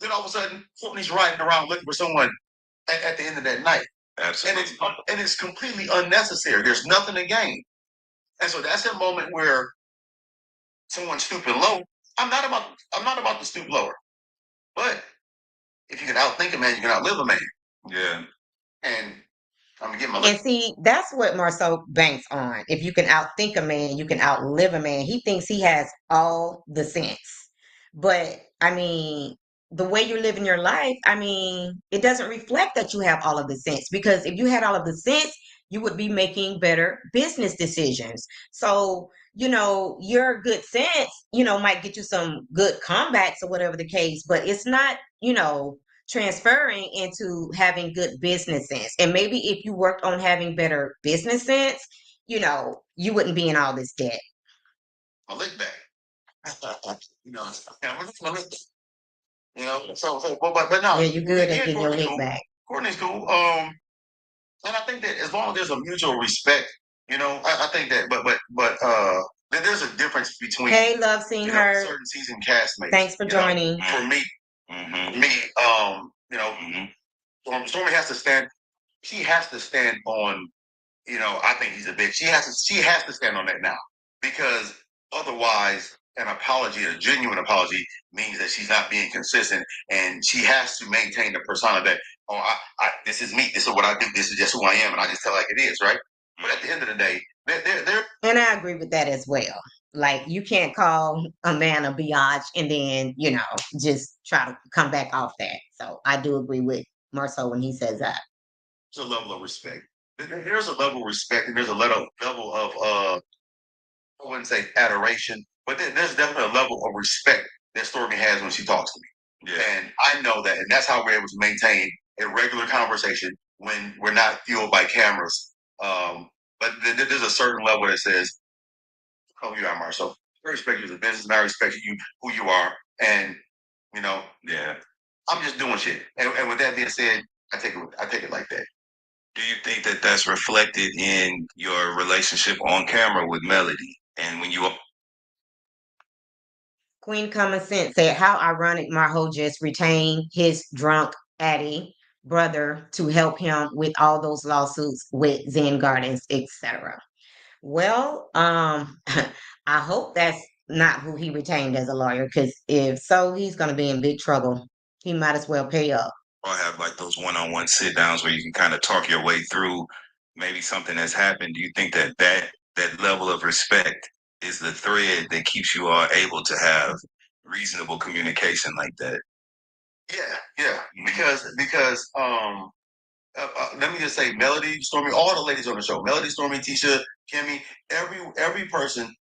C: then all of a sudden Courtney's riding around looking for someone at the end of that night.
B: Absolutely.
C: And it's completely unnecessary. There's nothing to gain. And so that's a moment where someone's stooping low. I'm not about to stoop lower. But if you can outthink a man, you can outlive a man.
B: Yeah.
C: And I'm gonna get my
A: And see, that's what Marcel banks on. If you can outthink a man, you can outlive a man. He thinks he has all the sense. But I mean, the way you're living your life, it doesn't reflect that you have all of the sense. Because if you had all of the sense, you would be making better business decisions. So, your good sense, might get you some good comebacks or whatever the case, but it's not, transferring into having good business sense. And maybe if you worked on having better business sense, you wouldn't be in all this debt.
C: my lick back. But no.
A: Yeah, you're good at
C: Yeah,
A: getting your
C: Courtney's
A: lick
C: cool.
A: back.
C: Courtney's cool. And I think that as long as there's a mutual respect, I think that, that there's a difference between
A: Hey, love, seen her.
C: certain season castmates.
A: Thanks for joining.
C: For me, Stormy has to stand. She has to stand on. I think he's a bitch. She has to stand on that now because otherwise, an apology, a genuine apology, means that she's not being consistent, and she has to maintain the persona that this is me, this is what I do, this is just who I am, and I just tell like it is, right? But at the end of the day, they're
A: And I agree with that as well. Like you can't call a man a biatch and then, just try to come back off that. So I do agree with Marcel when he says that.
C: There's a level of respect. There's a level of respect, and there's a level of I wouldn't say adoration, but there's definitely a level of respect that Stormy has when she talks to me. Yeah. And I know that, and that's how we're able to maintain a regular conversation when we're not fueled by cameras. But there's a certain level that says, "Oh, you are Marcel. I respect you as a business, and I respect you who you are." And yeah, I'm just doing shit. And with that being said, I take it like that.
B: Do you think that that's reflected in your relationship on camera with Melody? And when you
A: Queen Common Sense said, "How ironic Marho just retained his drunk Addy brother to help him with all those lawsuits with Zen Gardens, etc." Well, I hope that's not who he retained as a lawyer, because if so, he's going to be in big trouble. He might as well pay up.
B: or have like those one-on-one sit downs where you can kind of talk your way through maybe something that's happened, do you think that that level of respect is the thread that keeps you all able to have reasonable communication like that?
C: Yeah, because let me just say, Melody, Stormy, all the ladies on the show, Melody, Stormy, Tisha, Kimmy, every person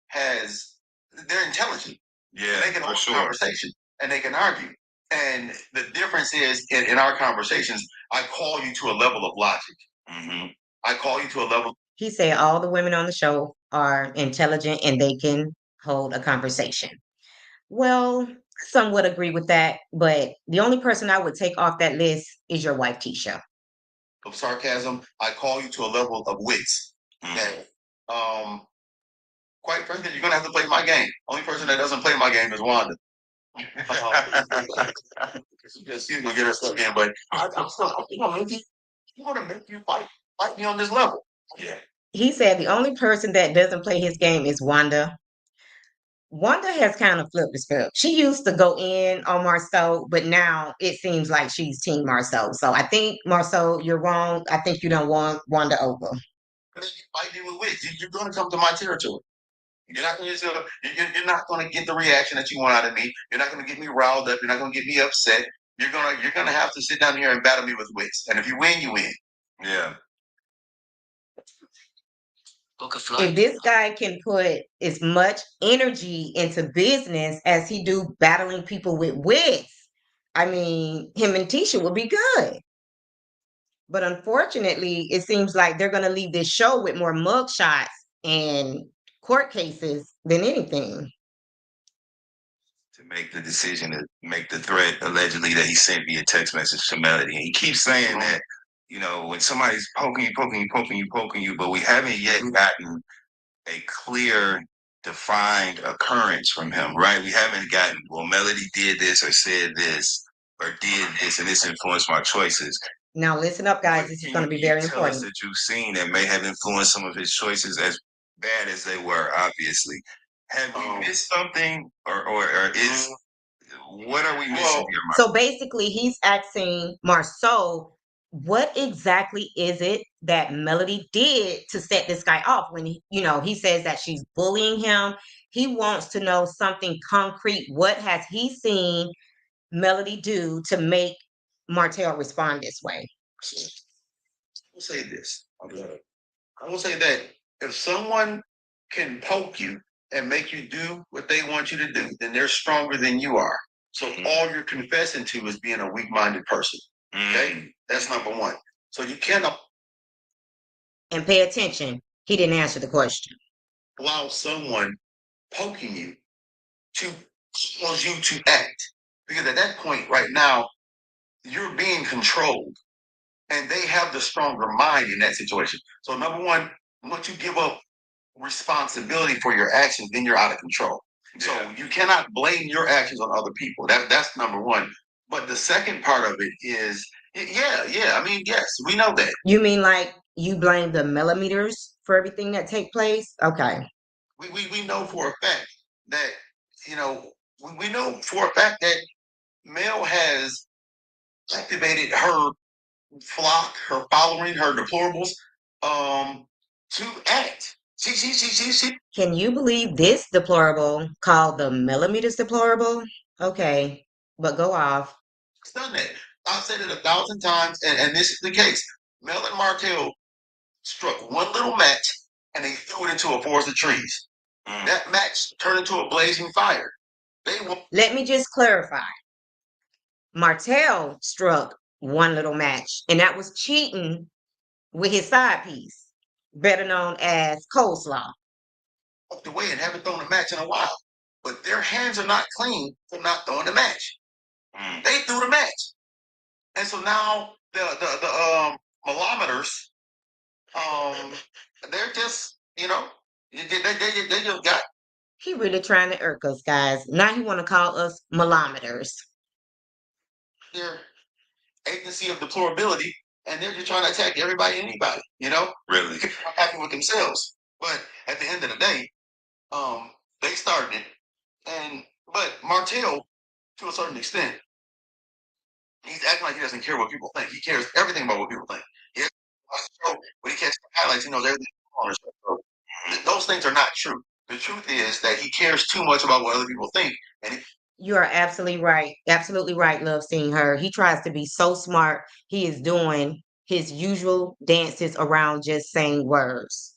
C: they're intelligent.
B: Yeah,
C: they can hold
B: sure.
C: a conversation and they can argue. And the difference is in our conversations, I call you to a level of logic. Mm-hmm. I call you to a level.
A: He said all the women on the show are intelligent and they can hold a conversation. Well, some would agree with that, but the only person I would take off that list is your wife, Tisha.
C: Of sarcasm, I call you to a level of wits. That, quite frankly, you're gonna have to play my game. Only person that doesn't play my game is Wanda. She's gonna get her stuff in, but I'm still, I'm gonna make you fight me on this level. Yeah.
A: He said the only person that doesn't play his game is Wanda. Wanda has kind of flipped the script. She used to go in on Marceau, but now it seems like she's Team Marceau. So I think, Marceau, you're wrong. I think you don't want Wanda over.
C: Fight me with wit. You're going to come to my territory. You're not going to you're not going to get the reaction that you want out of me. You're not going to get me riled up. You're not going to get me upset. You're gonna have to sit down here and battle me with wits. And if you win, you win.
B: Yeah.
A: If this guy can put as much energy into business as he do battling people with wits, I mean, him and Tisha would be good. But unfortunately, it seems like they're going to leave this show with more mugshots and court cases than anything.
B: To make the decision to make the threat allegedly that he sent via text message to Melody. And he keeps saying that, when somebody's poking you, but we haven't yet gotten a clear, defined occurrence from him, right? We haven't gotten, well, Melody did this or said this or did this, and this influenced my choices.
A: Now, listen up, guys. This is going to be very
B: Tell us
A: important.
B: that you've seen that may have influenced some of his choices, as bad as they were, obviously. Have we missed something, or is what are we missing here, Mark?
A: So basically, he's asking Marceau, what exactly is it that Melody did to set this guy off? When he says that she's bullying him, he wants to know something concrete. What has he seen Melody do to make Martell respond this way?
C: I will say this. I will say that if someone can poke you and make you do what they want you to do, then they're stronger than you are. So all you're confessing to is being a weak-minded person. Okay, that's number one. So you cannot.
A: And pay attention. He didn't answer the question.
C: Allow someone poking you to cause you to act, because at that point, right now, you're being controlled, and they have the stronger mind in that situation. So number one, once you give up responsibility for your actions, then you're out of control. So you cannot blame your actions on other people. That's number one. But the second part of it is, I mean, yes, we know that.
A: You mean like you blame the millimeters for everything that take place? Okay.
C: We know for a fact that, we know for a fact that Mel has activated her flock, her following, her deplorables, to act. She.
A: Can you believe this deplorable called the millimeters deplorable? Okay, but go off.
C: Done that. I've said it 1,000 times, and this is the case. Mel and Martell struck one little match, and they threw it into a forest of trees. That match turned into a blazing fire.
A: Let me just clarify. Martell struck one little match, and that was cheating with his side piece, better known as coleslaw.
C: Walked away and haven't thrown a match in a while, but their hands are not clean for not throwing the match. They threw the match, and so now the millimeters, they're just they just got.
A: He really trying to irk us, guys. Now he want to call us millimeters.
C: Their agency of deplorability, and they're just trying to attack everybody and anybody. Really happy with themselves. But at the end of the day, they started it, but Martell, to a certain extent, he's acting like he doesn't care what people think. He cares everything about what people think. Yeah, when he catches the highlights, he knows everything on the show. So those things are not true. The truth is that he cares too much about what other people think, and
A: you are absolutely right. Absolutely right, love seeing her. He tries to be so smart. He is doing his usual dances around just saying words.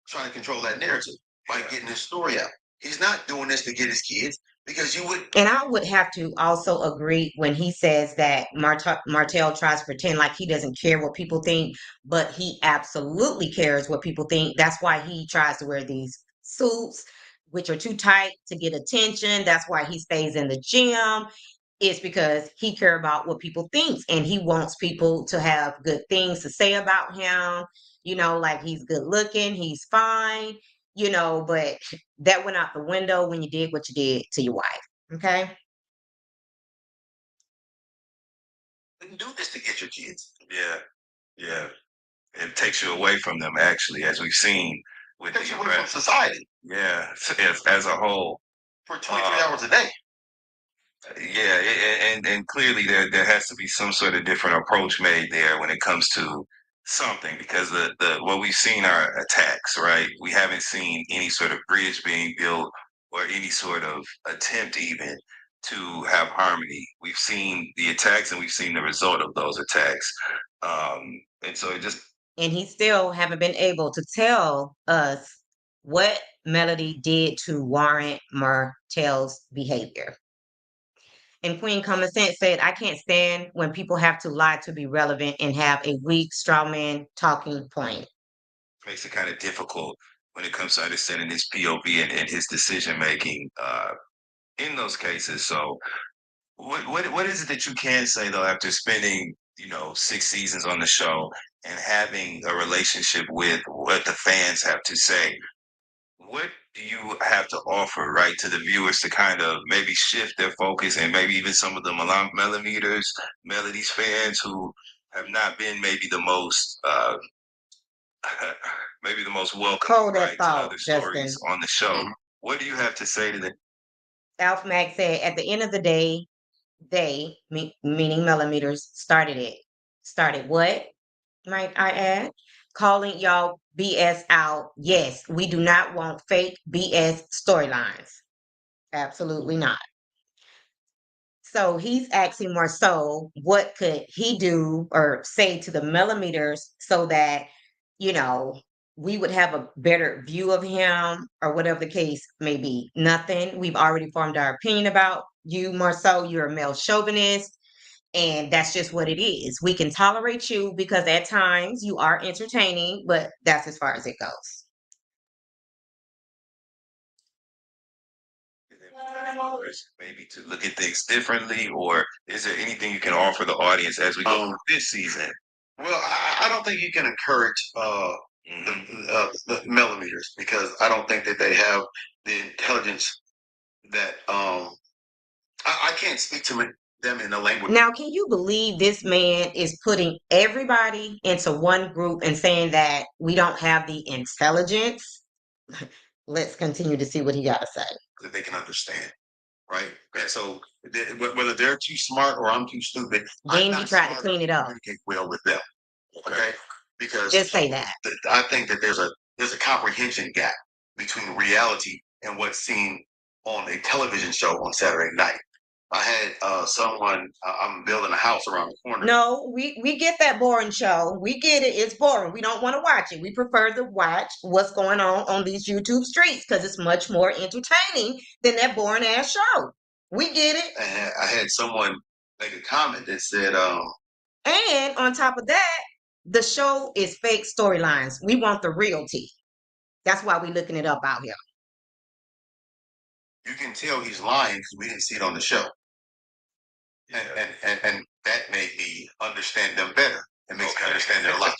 C: Trying to control that narrative by getting his story out. He's not doing this to get his kids because you would.
A: And I would have to also agree when he says that Martell tries to pretend like he doesn't care what people think, but he absolutely cares what people think. That's why he tries to wear these suits, which are too tight to get attention. That's why he stays in the gym. It's because he cares about what people think, and he wants people to have good things to say about him. Like he's good looking, he's fine, but that went out the window when you did what you did to your wife. Okay.
C: Didn't do this to get your kids.
B: Yeah, yeah. It takes you away from them, actually, as we've seen with
C: takes you away from society.
B: Yeah, as a whole.
C: For 23 hours a day.
B: Yeah, and clearly there has to be some sort of different approach made there when it comes to something, because the what we've seen are attacks, right? We haven't seen any sort of bridge being built or any sort of attempt even to have harmony. We've seen the attacks and we've seen the result of those attacks. And so it just
A: And he still haven't been able to tell us what Melody did to warrant Martell's behavior. And Queen Common Sense said, I can't stand when people have to lie to be relevant and have a weak straw man talking point.
B: makes it kind of difficult when it comes to understanding his POV and his decision making in those cases. So, what is it that you can say though after spending 6 seasons on the show and having a relationship with what the fans have to say? What do you have to offer, right, to the viewers to kind of maybe shift their focus, and maybe even some of the Melodies fans who have not been maybe the most maybe the most welcome,
A: Hold that
B: right, to
A: thought,
B: other
A: Justin.
B: stories on the show? What do you have to say to them?
A: Alf Mac said, at the end of the day, they, meaning millimeters, started it. Started what, might I add? Calling y'all BS out. Yes, we do not want fake BS storylines. Absolutely not. So he's asking Marcel, what could he do or say to the millimeters so that, we would have a better view of him or whatever the case may be. Nothing. We've already formed our opinion about you, Marcel. You're a male chauvinist, and that's just what it is. We can tolerate you because at times you are entertaining, but that's as far as it goes.
B: Maybe to look at things differently, or is there anything you can offer the audience as we go through this season?
C: Well, I don't think you can encourage the millimeters, because I don't think that they have the intelligence that I can't speak to them in the language.
A: Now, can you believe this man is putting everybody into one group and saying that we don't have the intelligence? Let's continue to see what he got to say.
C: That they can understand, right? And so whether they're too smart or I'm too stupid,
A: Then he tried to clean it up.
C: Communicate well with them. Okay. because
A: Just say that.
C: I think that there's a comprehension gap between reality and what's seen on a television show on Saturday night. I had someone. I'm building a house around the corner.
A: No, we get that boring show. We get it. It's boring. We don't want to watch it. We prefer to watch what's going on these YouTube streets because it's much more entertaining than that boring ass show. We get it.
C: I had someone make a comment that said,
A: And on top of that, the show is fake storylines. We want the real tea. That's why we looking it up out here.
C: you can tell he's lying because we didn't see it on the show. And that made me understand them better. It makes me understand their life.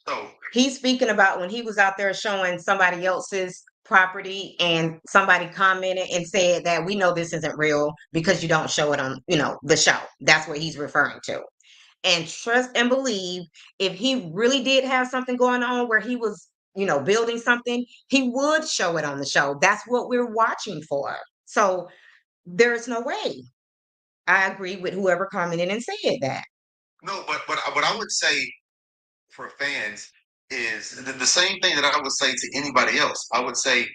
C: So
A: He's speaking about when he was out there showing somebody else's property and somebody commented and said that we know this isn't real because you don't show it on, the show. That's what he's referring to. And trust and believe if he really did have something going on where he was, building something, he would show it on the show. That's what we're watching for. So there's no way. I agree with whoever commented and said that.
C: no, but what I would say for fans is the same thing that I would say to anybody else. I would say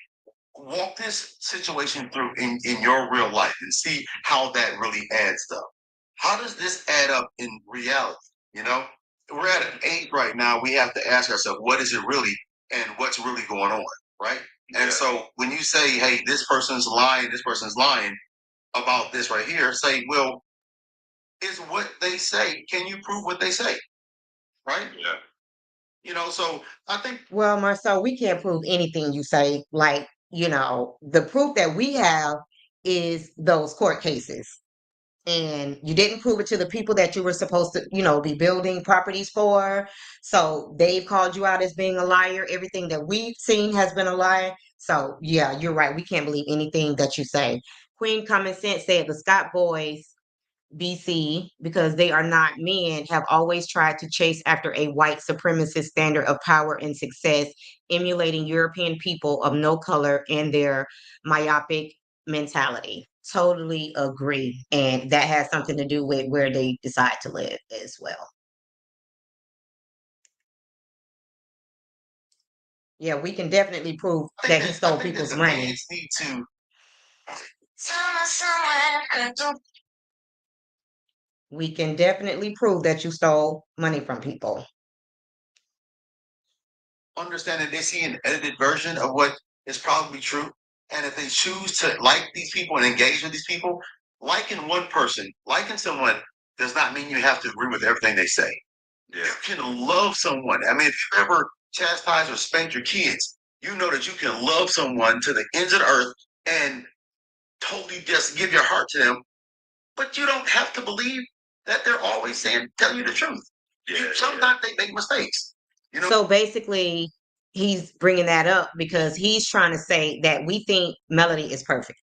C: walk this situation through in your real life and see how that really adds up. How does this add up in reality? You know, we're at an age right now, we have to ask ourselves, what is it really and what's really going on, right? And so when you say, hey, this person's lying about this right here, say, well, is what they say, can you prove what they say? Right? Yeah. So I think.
A: Well, Marcel, we can't prove anything you say. Like, the proof that we have is those court cases. And you didn't prove it to the people that you were supposed to, be building properties for. So they've called you out as being a liar. Everything that we've seen has been a lie. So yeah, you're right. We can't believe anything that you say. Queen Common Sense said the Scott boys BC, because they are not men, have always tried to chase after a white supremacist standard of power and success, emulating European people of no color and their myopic mentality. Totally agree. And that has something to do with where they decide to live as well. Yeah, we can definitely prove that he stole people's money.
C: Need to.
A: We can definitely prove that you stole money from people.
C: Understand that they see an edited version of what is probably true. And if they choose to like these people and engage with these people, liking one person, liking someone does not mean you have to agree with everything they say. Yeah. You can love someone. I mean, if you ever chastise or spank your kids, you know that you can love someone to the ends of the earth and totally just give your heart to them. But you don't have to believe that they're always telling you the truth. Yeah, sometimes they make mistakes.
A: So basically, he's bringing that up because he's trying to say that we think Melody is perfect.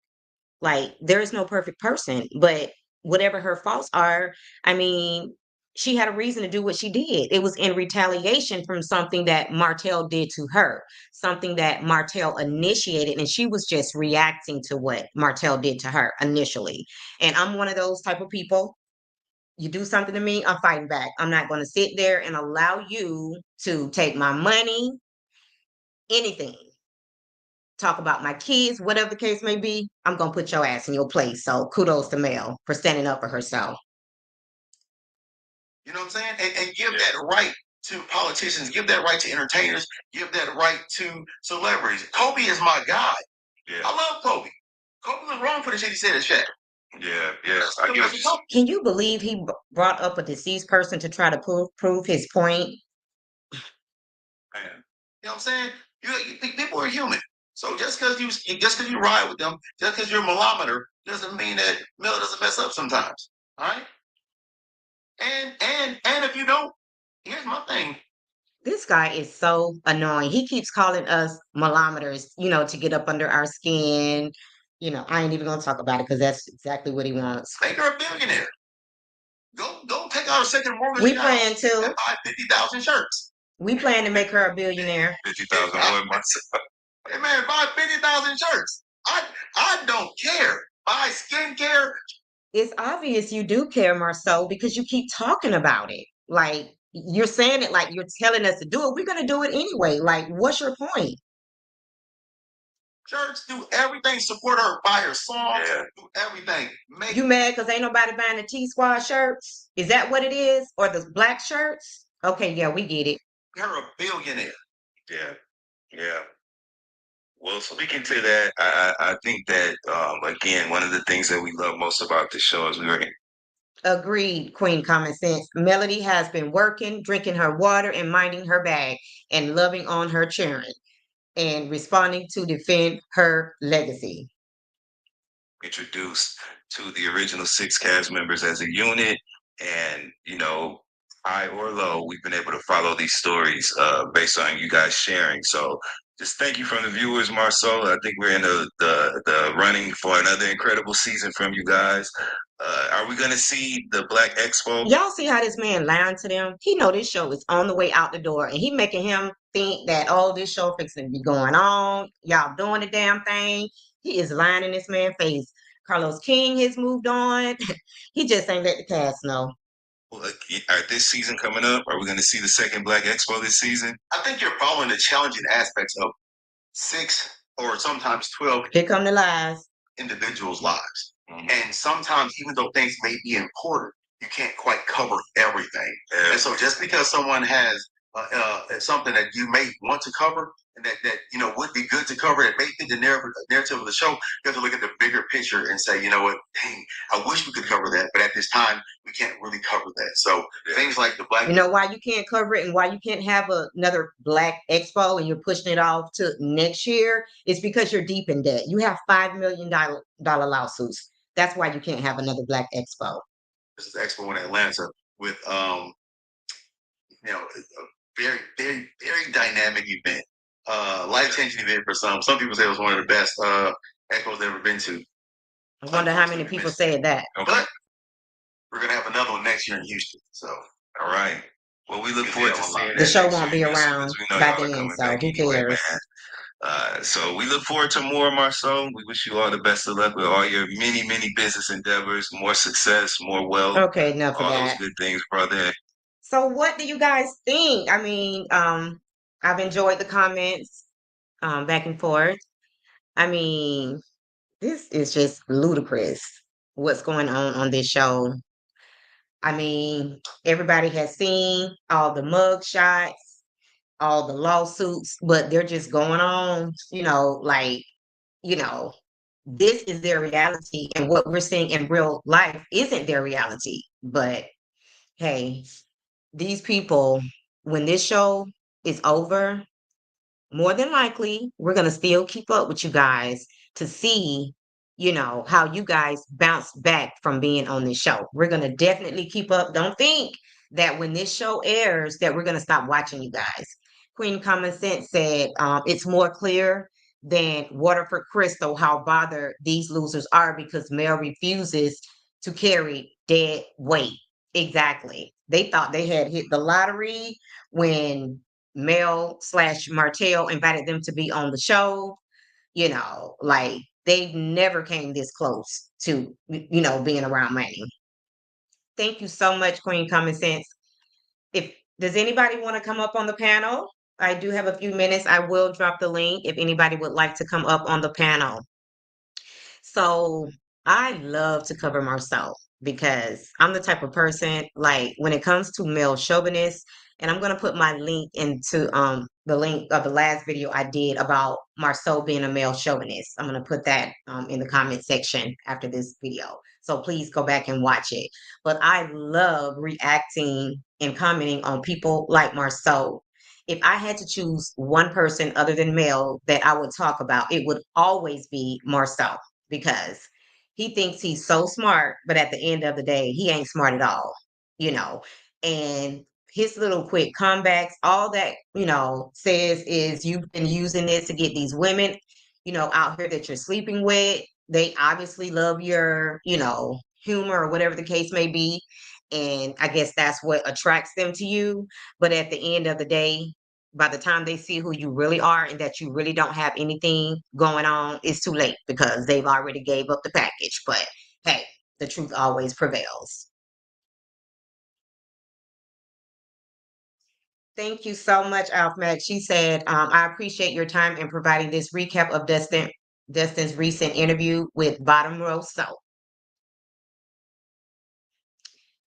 A: Like, there is no perfect person, but whatever her faults are, I mean, she had a reason to do what she did. It was in retaliation from something that Martell did to her, something that Martell initiated, and she was just reacting to what Martell did to her initially. And I'm one of those type of people. You do something to me, I'm fighting back. I'm not going to sit there and allow you to take my money, anything. Talk about my kids, whatever the case may be. I'm going to put your ass in your place. So kudos to Mel for standing up for herself.
C: You know what I'm saying? And give that right to politicians, give that right to entertainers, give that right to celebrities. Kobe is my guy. Yeah. I love Kobe. Kobe was wrong for the shit he said at Shaq. Yeah, I get it.
A: Can you believe he brought up a deceased person to try to prove his point?
C: Man. You know what I'm saying? People are human. So just because you ride with them, just because you're a malometer, doesn't mean that Mel doesn't mess up sometimes. All right? And if you don't, here's my thing.
A: This guy is so annoying. He keeps calling us malometers, to get up under our skin. I ain't even gonna talk about it because that's exactly what he wants.
C: Make her a billionaire. Go take out a second mortgage.
A: We plan to
C: buy 50,000 shirts.
A: We plan to make her a billionaire.
C: 50,000 what, Marcel? Hey man, buy 50,000 shirts. I don't care. Buy skincare.
A: It's obvious you do care, Marcel, because you keep talking about it. Like, you're saying it like you're telling us to do it. We're gonna do it anyway. Like, what's your point?
C: Church, do everything. Support her. Buy her songs.
B: Yeah.
C: Do everything. Make
A: You mad because ain't nobody buying the T Squad shirts? Is that what it is? Or the black shirts? Okay, yeah, we get it.
C: her a billionaire.
B: Yeah. Yeah. Well, speaking to that, I think that again, one of the things that we love most about the show is we were
A: Agreed, Queen Common Sense. Melody has been working, drinking her water, and minding her bag, and loving on her children, and responding to defend her legacy.
B: introduced to the original six cast members as a unit, and high or low, we've been able to follow these stories based on you guys sharing. So just thank you from the viewers, Marcel. I think we're in the running for another incredible season from you guys. Are we gonna see the Black Expo?
A: Y'all see how this man lying to them? He know this show is on the way out the door, and he making him think that all this show fixing to be going on. Y'all doing the damn thing. He is lying in this man's face. Carlos King has moved on. He just ain't let the cast know.
B: Well, this season coming up, are we going to see the second Black Expo this season?
C: I think you're following the challenging aspects of 6 or sometimes 12
A: Here come the lies.
C: individuals' lives.
B: Mhm.
C: And sometimes, even though things may be important, you can't quite cover everything.
B: Yeah.
C: And so, just because someone has something that you may want to cover and that would be good to cover, that may fit the narrative of the show, you have to look at the bigger picture and say, you know what, dang, I wish we could cover that, but at this time, we can't really cover that. So things like the Black.
A: You know why you can't cover it and why you can't have another Black Expo and you're pushing it off to next year? It's because you're deep in debt. You have $5 million lawsuits. That's why you can't have another Black Expo.
C: This is Expo in Atlanta with a very, very, very dynamic event. Life-changing event for some. Some people say it was one of the best Expos they've ever been to.
A: I wonder how many people said that.
B: Okay.
C: But we're gonna have another one next year in Houston. So
B: all right. Well, we look forward to seeing that.
A: The show
B: next
A: won't be
B: year,
A: around
B: we know
A: by
B: y'all are
A: then,
B: coming
A: so
B: back
A: who
B: anyway,
A: cares?
B: man. So we look forward to more, Marcel. We wish you all the best of luck with all your many, many business endeavors, more success, more wealth,
A: Okay, enough of
B: all those
A: that.
B: good things, brother.
A: So what do you guys think? I mean, I've enjoyed the comments back and forth. I mean, this is just ludicrous what's going on this show. I mean, everybody has seen all the mug shots, all the lawsuits, but they're just going on, like, you know, this is their reality, and what we're seeing in real life isn't their reality. But hey, these people, when this show is over, more than likely, we're going to still keep up with you guys to see, how you guys bounce back from being on this show. We're going to definitely keep up. Don't think that when this show airs that we're going to stop watching you guys. Queen Common Sense said it's more clear than water for crystal how bothered these losers are because Mel refuses to carry dead weight. Exactly. They thought they had hit the lottery when Mel/Martell invited them to be on the show. Like they never came this close to, being around money. Thank you so much, Queen Common Sense. If does anybody want to come up on the panel? I do have a few minutes. I will drop the link if anybody would like to come up on the panel. So I love to cover Marcel because I'm the type of person like when it comes to male chauvinists, and I'm gonna put my link into the link of the last video I did about Marcel being a male chauvinist. I'm gonna put that in the comment section after this video. So please go back and watch it. But I love reacting and commenting on people like Marcel. If I had to choose one person other than male that I would talk about, it would always be Marcel because he thinks he's so smart, but at the end of the day, he ain't smart at all, you know. And his little quick comebacks, all that, says is you've been using this to get these women, out here that you're sleeping with. They obviously love your, humor or whatever the case may be. And I guess that's what attracts them to you. But at the end of the day, by the time they see who you really are and that you really don't have anything going on, it's too late because they've already gave up the package. But hey, the truth always prevails. Thank you so much, Alfmed. She said, I appreciate your time in providing this recap of Dustin's recent interview with Bottom Row Soap.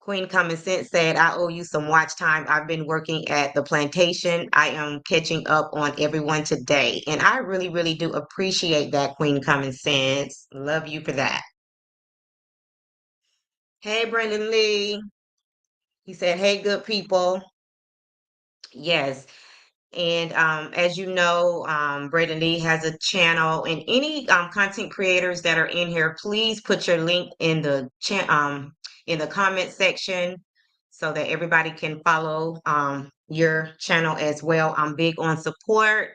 A: Queen Common Sense said, I owe you some watch time. I've been working at the plantation. I am catching up on everyone today. And I really, really do appreciate that, Queen Common Sense. Love you for that. Hey, Brandon Lee. He said, hey, good people. Yes. And as you know, Braden Lee has a channel, and any content creators that are in here, please put your link in the in the comment section so that everybody can follow your channel as well. I'm big on support.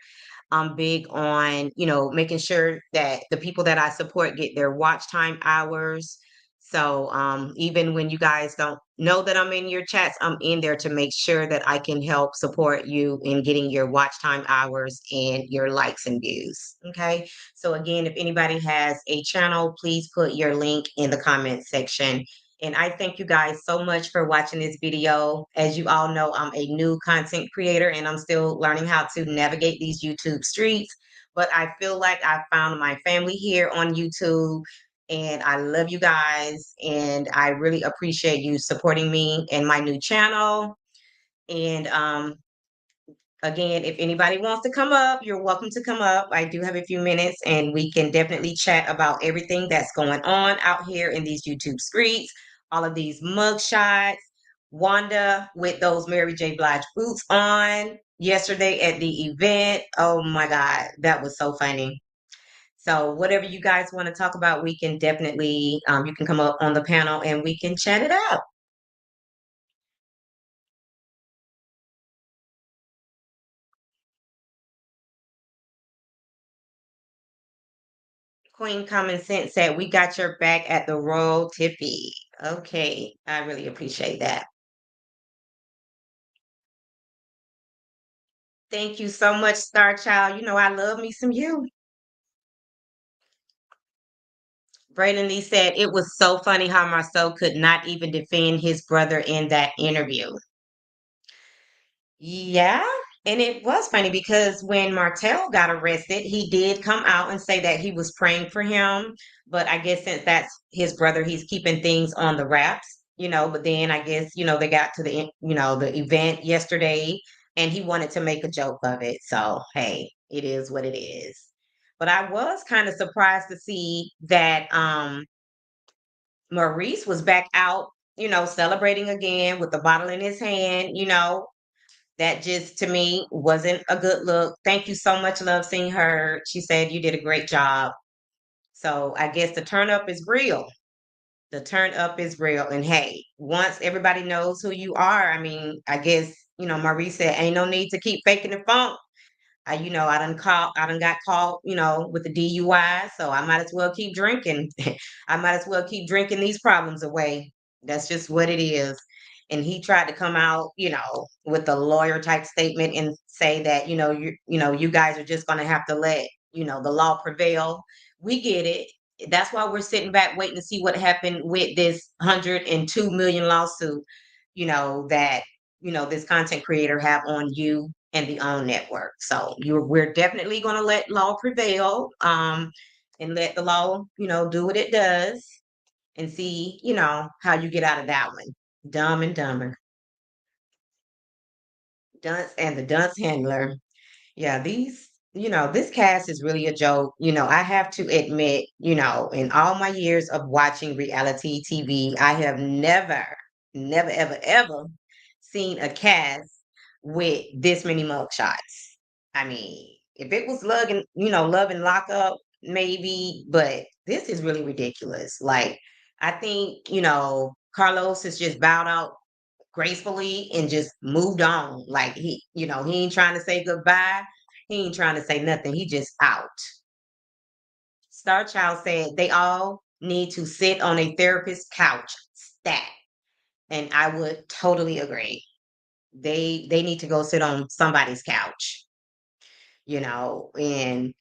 A: I'm big on, making sure that the people that I support get their watch time hours. So even when you guys don't know that I'm in your chats, I'm in there to make sure that I can help support you in getting your watch time hours and your likes and views. Okay. So again, if anybody has a channel, please put your link in the comment section. And I thank you guys so much for watching this video. As you all know, I'm a new content creator and I'm still learning how to navigate these YouTube streets. But I feel like I found my family here on YouTube, and I love you guys. And I really appreciate you supporting me and my new channel. And again, if anybody wants to come up, you're welcome to come up. I do have a few minutes and we can definitely chat about everything that's going on out here in these YouTube streets, all of these mug shots. Wanda with those Mary J. Blige boots on yesterday at the event. Oh my God, that was so funny. So whatever you guys want to talk about, we can definitely, you can come up on the panel and we can chat it out. Queen Common Sense said, we got your back at the Royal Tippy. Okay, I really appreciate that. Thank you so much, Star Child. You know, I love me some you. Braden Lee said, it was so funny how Marcel could not even defend his brother in that interview. Yeah, and it was funny because when Martell got arrested, he did come out and say that he was praying for him. But I guess since that's his brother, he's keeping things on the wraps. But then I guess, they got to the event yesterday and he wanted to make a joke of it. So, hey, it is what it is. But I was kind of surprised to see that Maurice was back out, celebrating again with the bottle in his hand. That just to me wasn't a good look. Thank you so much, love seeing her. She said you did a great job. So I guess the turn up is real. The turn up is real. And hey, once everybody knows who you are, I mean, I guess, Marie said, ain't no need to keep faking the funk. I done got caught, with the DUI, so I might as well keep drinking. I might as well keep drinking these problems away. That's just what it is. And he tried to come out, with a lawyer type statement and say that, you guys are just going to have to let, the law prevail. We get it. That's why we're sitting back waiting to see what happened with this 102 million lawsuit, that this content creator have on you and the OWN network. So we're definitely going to let law prevail, and let the law, do what it does and see, how you get out of that one. Dumb and Dumber. Dunce and the Dunce Handler. Yeah, this cast is really a joke. I have to admit, in all my years of watching reality TV, I have never, never, ever, ever seen a cast with this many mugshots. I mean, if it was Love and Lockup, maybe, but this is really ridiculous. Like, I think, Carlos has just bowed out gracefully and just moved on. Like he ain't trying to say goodbye. He ain't trying to say nothing. He just out. Star Child said they all need to sit on a therapist's couch. Stat. And I would totally agree. They need to go sit on somebody's couch, and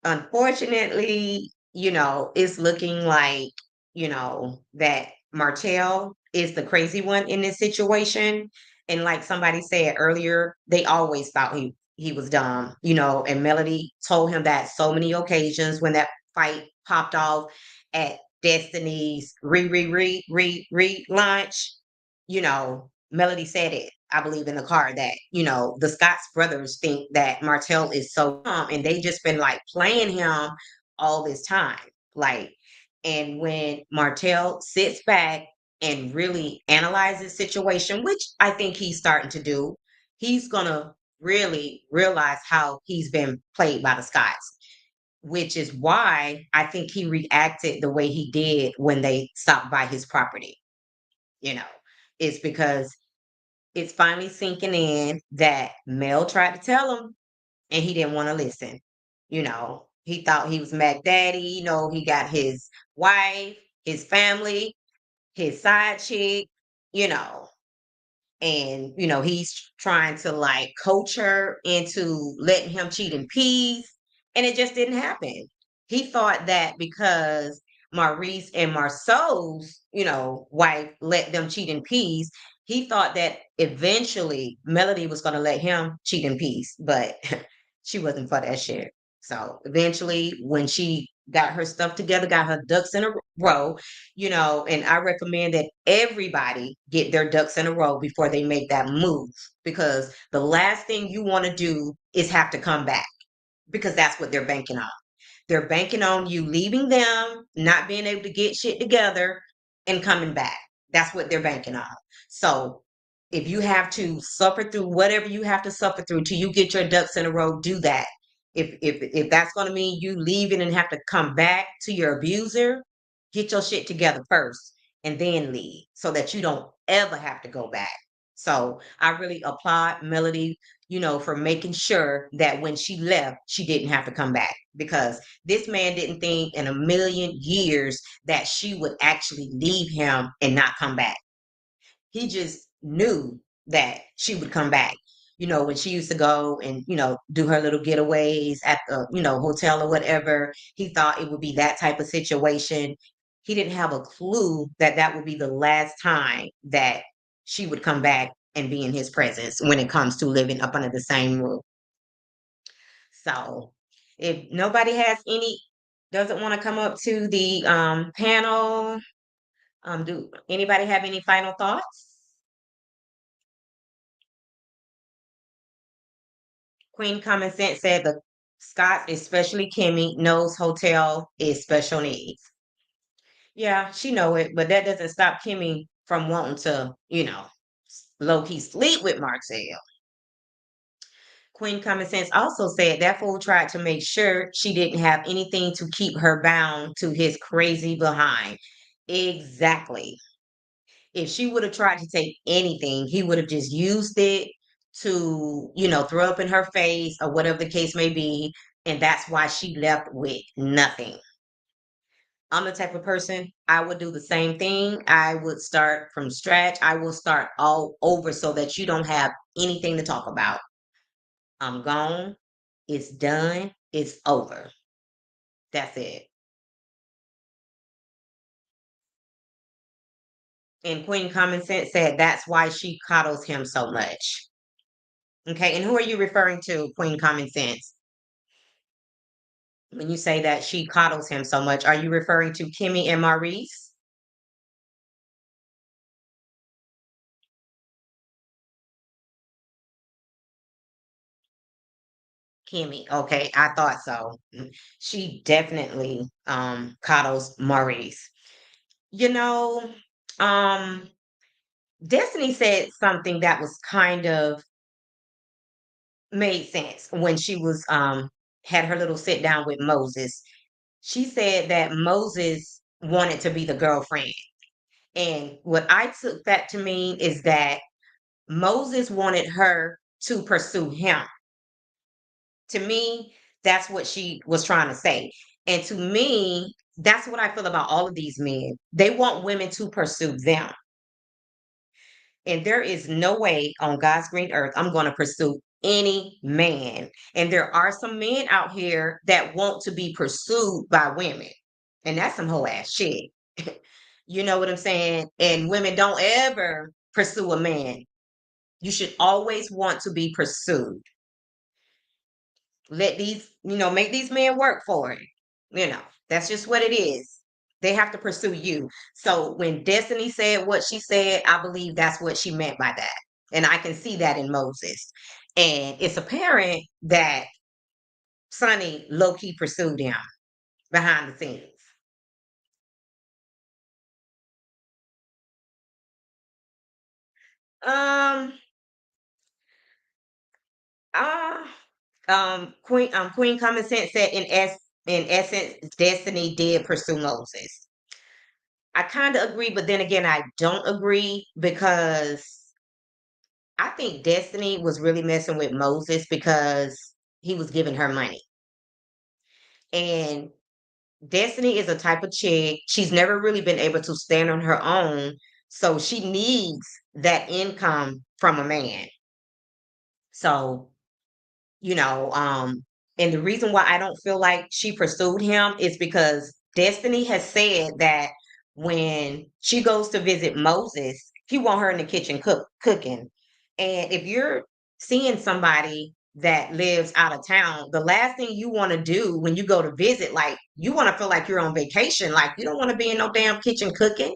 A: unfortunately, it's looking like, that Martell is the crazy one in this situation. And like somebody said earlier, they always thought he was dumb, and Melody told him that so many occasions when that fight popped off at Destiny's re launch, Melody said it, I believe, in the car that, the Scott's brothers think that Martell is so dumb and they just been like playing him all this time. Like, and when Martell sits back and really analyze the situation, which I think he's starting to do, he's gonna really realize how he's been played by the Scots, which is why I think he reacted the way he did when they stopped by his property. You know, it's because it's finally sinking in that Mel tried to tell him and he didn't want to listen. He thought he was Mac Daddy, he got his wife, his family, his side chick, you know, and he's trying to like coach her into letting him cheat in peace, and it just didn't happen. He thought that because Maurice and Marceau's wife let them cheat in peace, he thought that eventually Melody was going to let him cheat in peace, but she wasn't for that shit. So eventually, when she got her stuff together, got her ducks in a row, and I recommend that everybody get their ducks in a row before they make that move, because the last thing you want to do is have to come back, because that's what they're banking on. They're banking on you leaving them, not being able to get shit together, and coming back. That's what they're banking on. So if you have to suffer through whatever you have to suffer through till you get your ducks in a row, do that. If that's going to mean you leaving and have to come back to your abuser, get your shit together first and then leave, so that you don't ever have to go back. So I really applaud Melody, for making sure that when she left, she didn't have to come back, because this man didn't think in a million years that she would actually leave him and not come back. He just knew that she would come back. When she used to go and, do her little getaways at the, hotel or whatever, he thought it would be that type of situation. He didn't have a clue that that would be the last time that she would come back and be in his presence when it comes to living up under the same roof. So if nobody has any, doesn't want to come up to the panel, do anybody have any final thoughts? Queen Common Sense said the Scots, especially Kimmy, knows hotel is special needs. Yeah, she know it, but that doesn't stop Kimmy from wanting to, low key sleep with Marcel. Queen Common Sense also said that fool tried to make sure she didn't have anything to keep her bound to his crazy behind. Exactly. If she would have tried to take anything, he would have just used it to, throw up in her face or whatever the case may be. And that's why she left with nothing. I'm the type of person, I would do the same thing. I would start from scratch. I will start all over so that you don't have anything to talk about. I'm gone. It's done. It's over. That's it. And Queen Common Sense said that's why she coddles him so much. Okay, and who are you referring to, Queen Common Sense? When you say that she coddles him so much, are you referring to Kimmy and Maurice? Kimmy, okay, I thought so. She definitely coddles Maurice. You know, um Destiny said something that was kind of made sense when she was had her little sit down with Moses. She said that Moses wanted to be the girlfriend. And what I took that to mean is that Moses wanted her to pursue him. To me, that's what she was trying to say. And to me, that's what I feel about all of these men. They want women to pursue them. And there is no way on God's green earth I'm going to pursue any man. And there are some men out here that want to be pursued by women. And that's some whole ass shit. You know what I'm saying? And women don't ever pursue a man. You should always want to be pursued. Let these, make these men work for it. That's just what it is. They have to pursue you. So when Destiny said what she said, I believe that's what she meant by that. And I can see that in Moses. And it's apparent that Sonny low key pursued him behind the scenes. Um, uh, Queen Common Sense said in essence, Destiny did pursue Moses. I kind of agree, but then again, I don't agree because I think Destiny was really messing with Moses because he was giving her money. And Destiny is a type of chick, she's never really been able to stand on her own. So she needs that income from a man. So you know and the reason why I don't feel like she pursued him is because Destiny has said that when she goes to visit Moses, he want her in the kitchen cooking. And if you're seeing somebody that lives out of town, the last thing you want to do when you go to visit, like, you want to feel like you're on vacation. Like, you don't want to be in no damn kitchen cooking.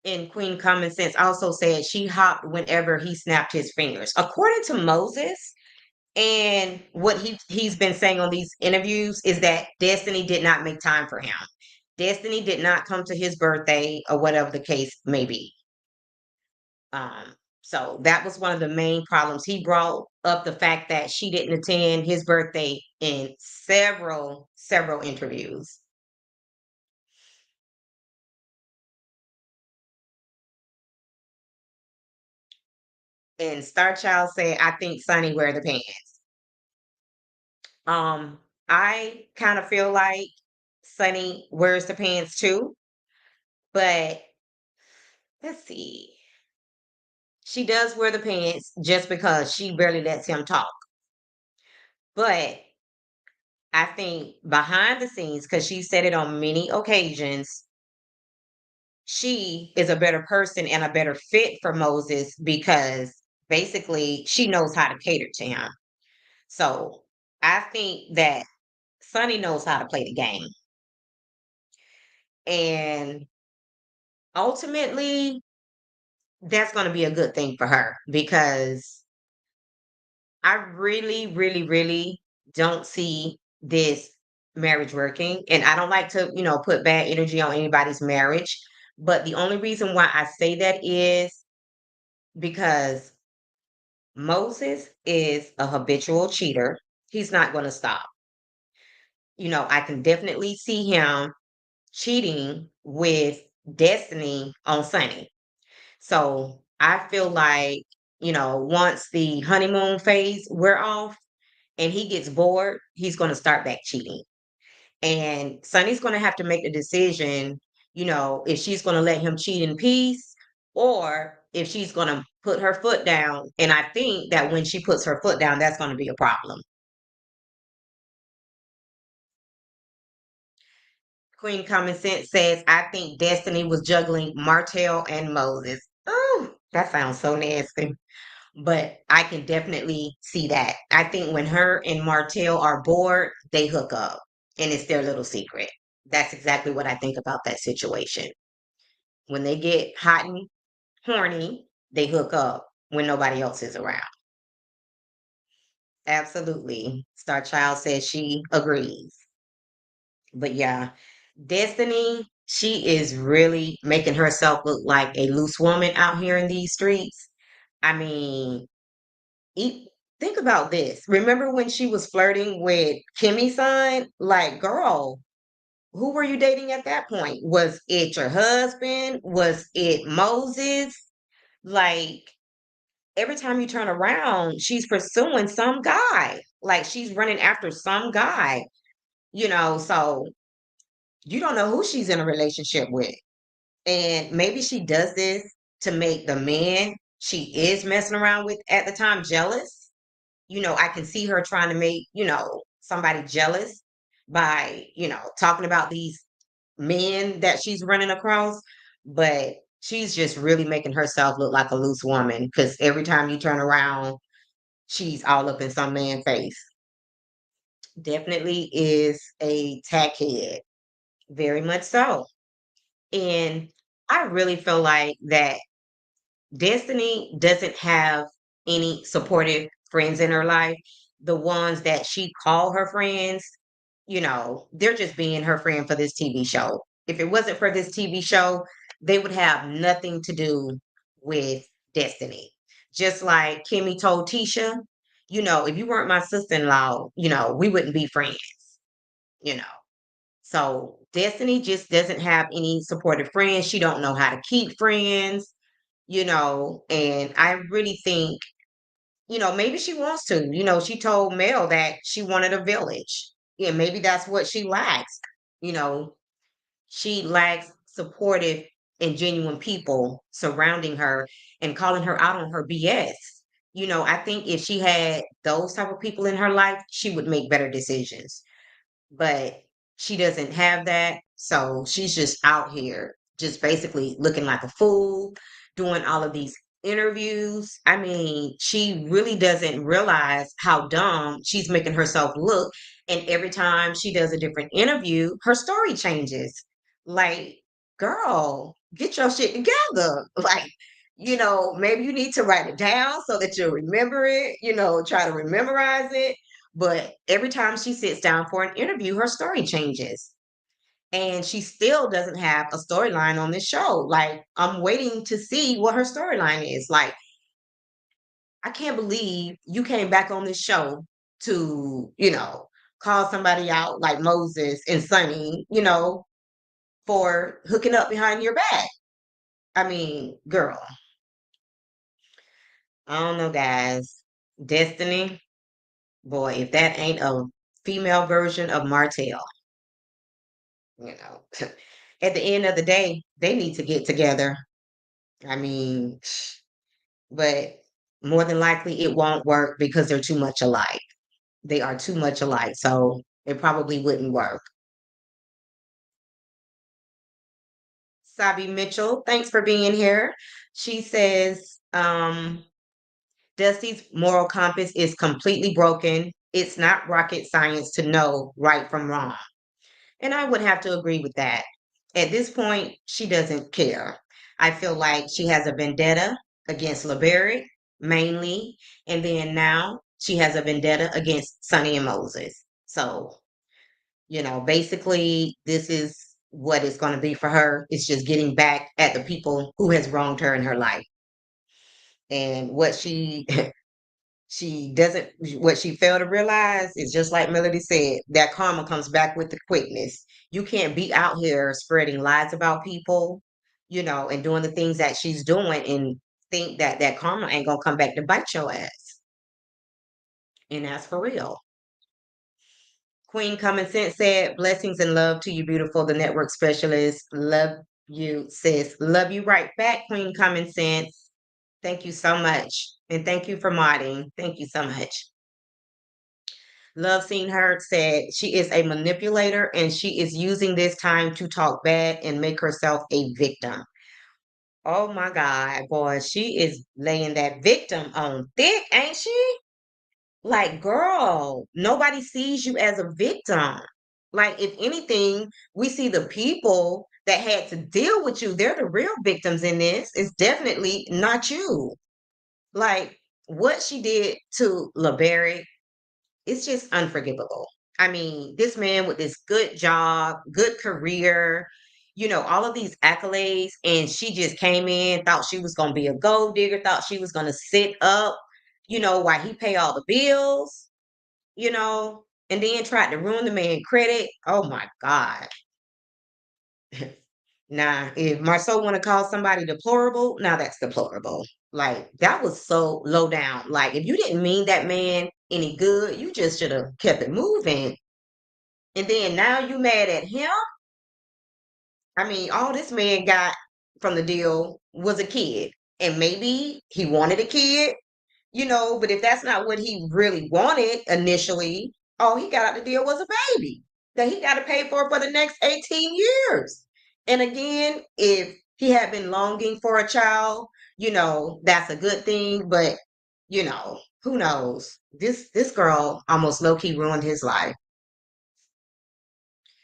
A: And Queen Common Sense also said she hopped whenever he snapped his fingers. According to Moses, and what he's been saying on these interviews is that Destiny did not make time for him. Destiny did not come to his birthday or whatever the case may be. So that was one of the main problems. He brought up the fact that she didn't attend his birthday in several interviews. And Star Child said, I think Sonny wear the pants. Um, I kind of feel like Sonny wears the pants too, but let's see. She does wear the pants just because she barely lets him talk. But I think behind the scenes, because she said it on many occasions, she is a better person and a better fit for Moses because basically she knows how to cater to him. So I think that Sonny knows how to play the game. And ultimately, that's going to be a good thing for her because I really, really, really don't see this marriage working. And I don't like to, put bad energy on anybody's marriage. But the only reason why I say that is because Moses is a habitual cheater. He's not going to stop. I can definitely see him cheating with Destiny on Sunny. So I feel like, once the honeymoon phase wear off and he gets bored, he's going to start back cheating. And Sunny's going to have to make the decision, if she's going to let him cheat in peace or if she's going to put her foot down. And I think that when she puts her foot down, that's going to be a problem. Queen Common Sense says, I think Destiny was juggling Martell and Moses. Oh, that sounds so nasty. But I can definitely see that. I think when her and Martell are bored, they hook up and it's their little secret. That's exactly what I think about that situation. When they get hot and horny, they hook up when nobody else is around. Absolutely. Star Child says she agrees. But yeah, Destiny, she is really making herself look like a loose woman out here in these streets. I mean, think about this. Remember when she was flirting with Kimmy's son? Like, girl, who were you dating at that point? Was it your husband? Was it Moses? Like, every time you turn around, she's pursuing some guy. Like, she's running after some guy, so you don't know who she's in a relationship with. And maybe she does this to make the man she is messing around with at the time jealous. I can see her trying to make, somebody jealous by, talking about these men that she's running across. But She's just really making herself look like a loose woman because every time you turn around, she's all up in some man's face. Definitely is a tackhead, very much so. And I really feel like that Destiny doesn't have any supportive friends in her life. The ones that she call her friends, they're just being her friend for this TV show. If it wasn't for this TV show, they would have nothing to do with Destiny. Just like Kimmy told Tisha, if you weren't my sister-in-law, we wouldn't be friends, you know. So Destiny just doesn't have any supportive friends. She don't know how to keep friends, and I really think, maybe she wants to. She told Mel that she wanted a village. Yeah, maybe that's what she lacks. You know, she lacks supportive and genuine people surrounding her and calling her out on her BS. I think if she had those type of people in her life, she would make better decisions, but she doesn't have that. So she's just out here, just basically looking like a fool, doing all of these interviews. I mean, she really doesn't realize how dumb she's making herself look. And every time she does a different interview, her story changes. Like, girl, get your shit together. Like, maybe you need to write it down so that you'll remember it, try to memorize it, but every time she sits down for an interview, her story changes. And she still doesn't have a storyline on this show. Like, I'm waiting to see what her storyline is. Like, I can't believe you came back on this show to, call somebody out like Moses and Sonny, for hooking up behind your back. I mean, girl, I don't know, guys. Destiny, boy, if that ain't a female version of Martell, you know. At the end of the day, they need to get together. I mean, but more than likely it won't work because they're too much alike. They are too much alike. So it probably wouldn't work. Sabi Mitchell, thanks for being here. She says, Dusty's moral compass is completely broken. It's not rocket science to know right from wrong. And I would have to agree with that. At this point, she doesn't care. I feel like she has a vendetta against LeBerick, mainly, and then now she has a vendetta against Sonny and Moses. So, basically, this is what it's going to be for her. It's just getting back at the people who has wronged her in her life. And what she doesn't what she failed to realize is just like Melody said, that karma comes back with the quickness. You can't be out here spreading lies about people, and doing the things that she's doing and think that that karma ain't gonna come back to bite your ass. And that's for real. Queen Common Sense said, blessings and love to you, beautiful, the network specialist. Love you, sis. Love you right back, Queen Common Sense. Thank you so much. And thank you for modding. Thank you so much. Love Seen Her said she is a manipulator and she is using this time to talk bad and make herself a victim. Oh my God, boy, she is laying that victim on thick, ain't she? Like, girl, nobody sees you as a victim. Like, if anything, we see the people that had to deal with you. They're the real victims in this. It's definitely not you. Like, what she did to LeBerry, it's just unforgivable. I mean, this man with this good job, good career, all of these accolades, and she just came in, thought she was going to be a gold digger, thought she was going to sit up, while he pay all the bills, and then tried to ruin the man credit. Oh my God. Now, if Marcel want to call somebody deplorable, now that's deplorable. Like, that was so low down. Like, if you didn't mean that man any good, you just should have kept it moving. And then now you mad at him? I mean, all this man got from the deal was a kid. And maybe he wanted a kid, but if that's not what he really wanted initially, all he got out the deal was a baby that he got to pay for the next 18 years. And again, if he had been longing for a child, that's a good thing, but who knows? This girl almost low-key ruined his life.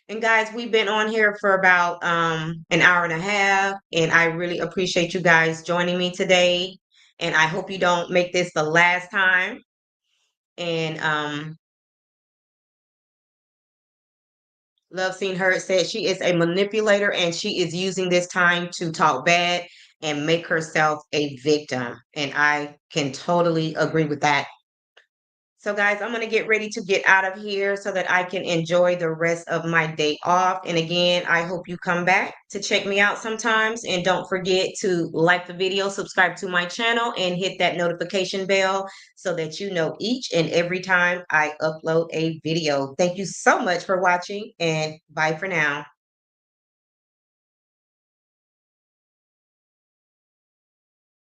A: And guys, we've been on here for about an hour and a half, and I really appreciate you guys joining me today. And I hope you don't make this the last time. And Love Seen Her said she is a manipulator and she is using this time to talk bad and make herself a victim. And I can totally agree with that. So, guys, I'm going to get ready to get out of here so that I can enjoy the rest of my day off. And again, I hope you come back to check me out sometimes. And don't forget to like the video, subscribe to my channel, and hit that notification bell so that you know each and every time I upload a video. Thank you so much for watching, and bye for now.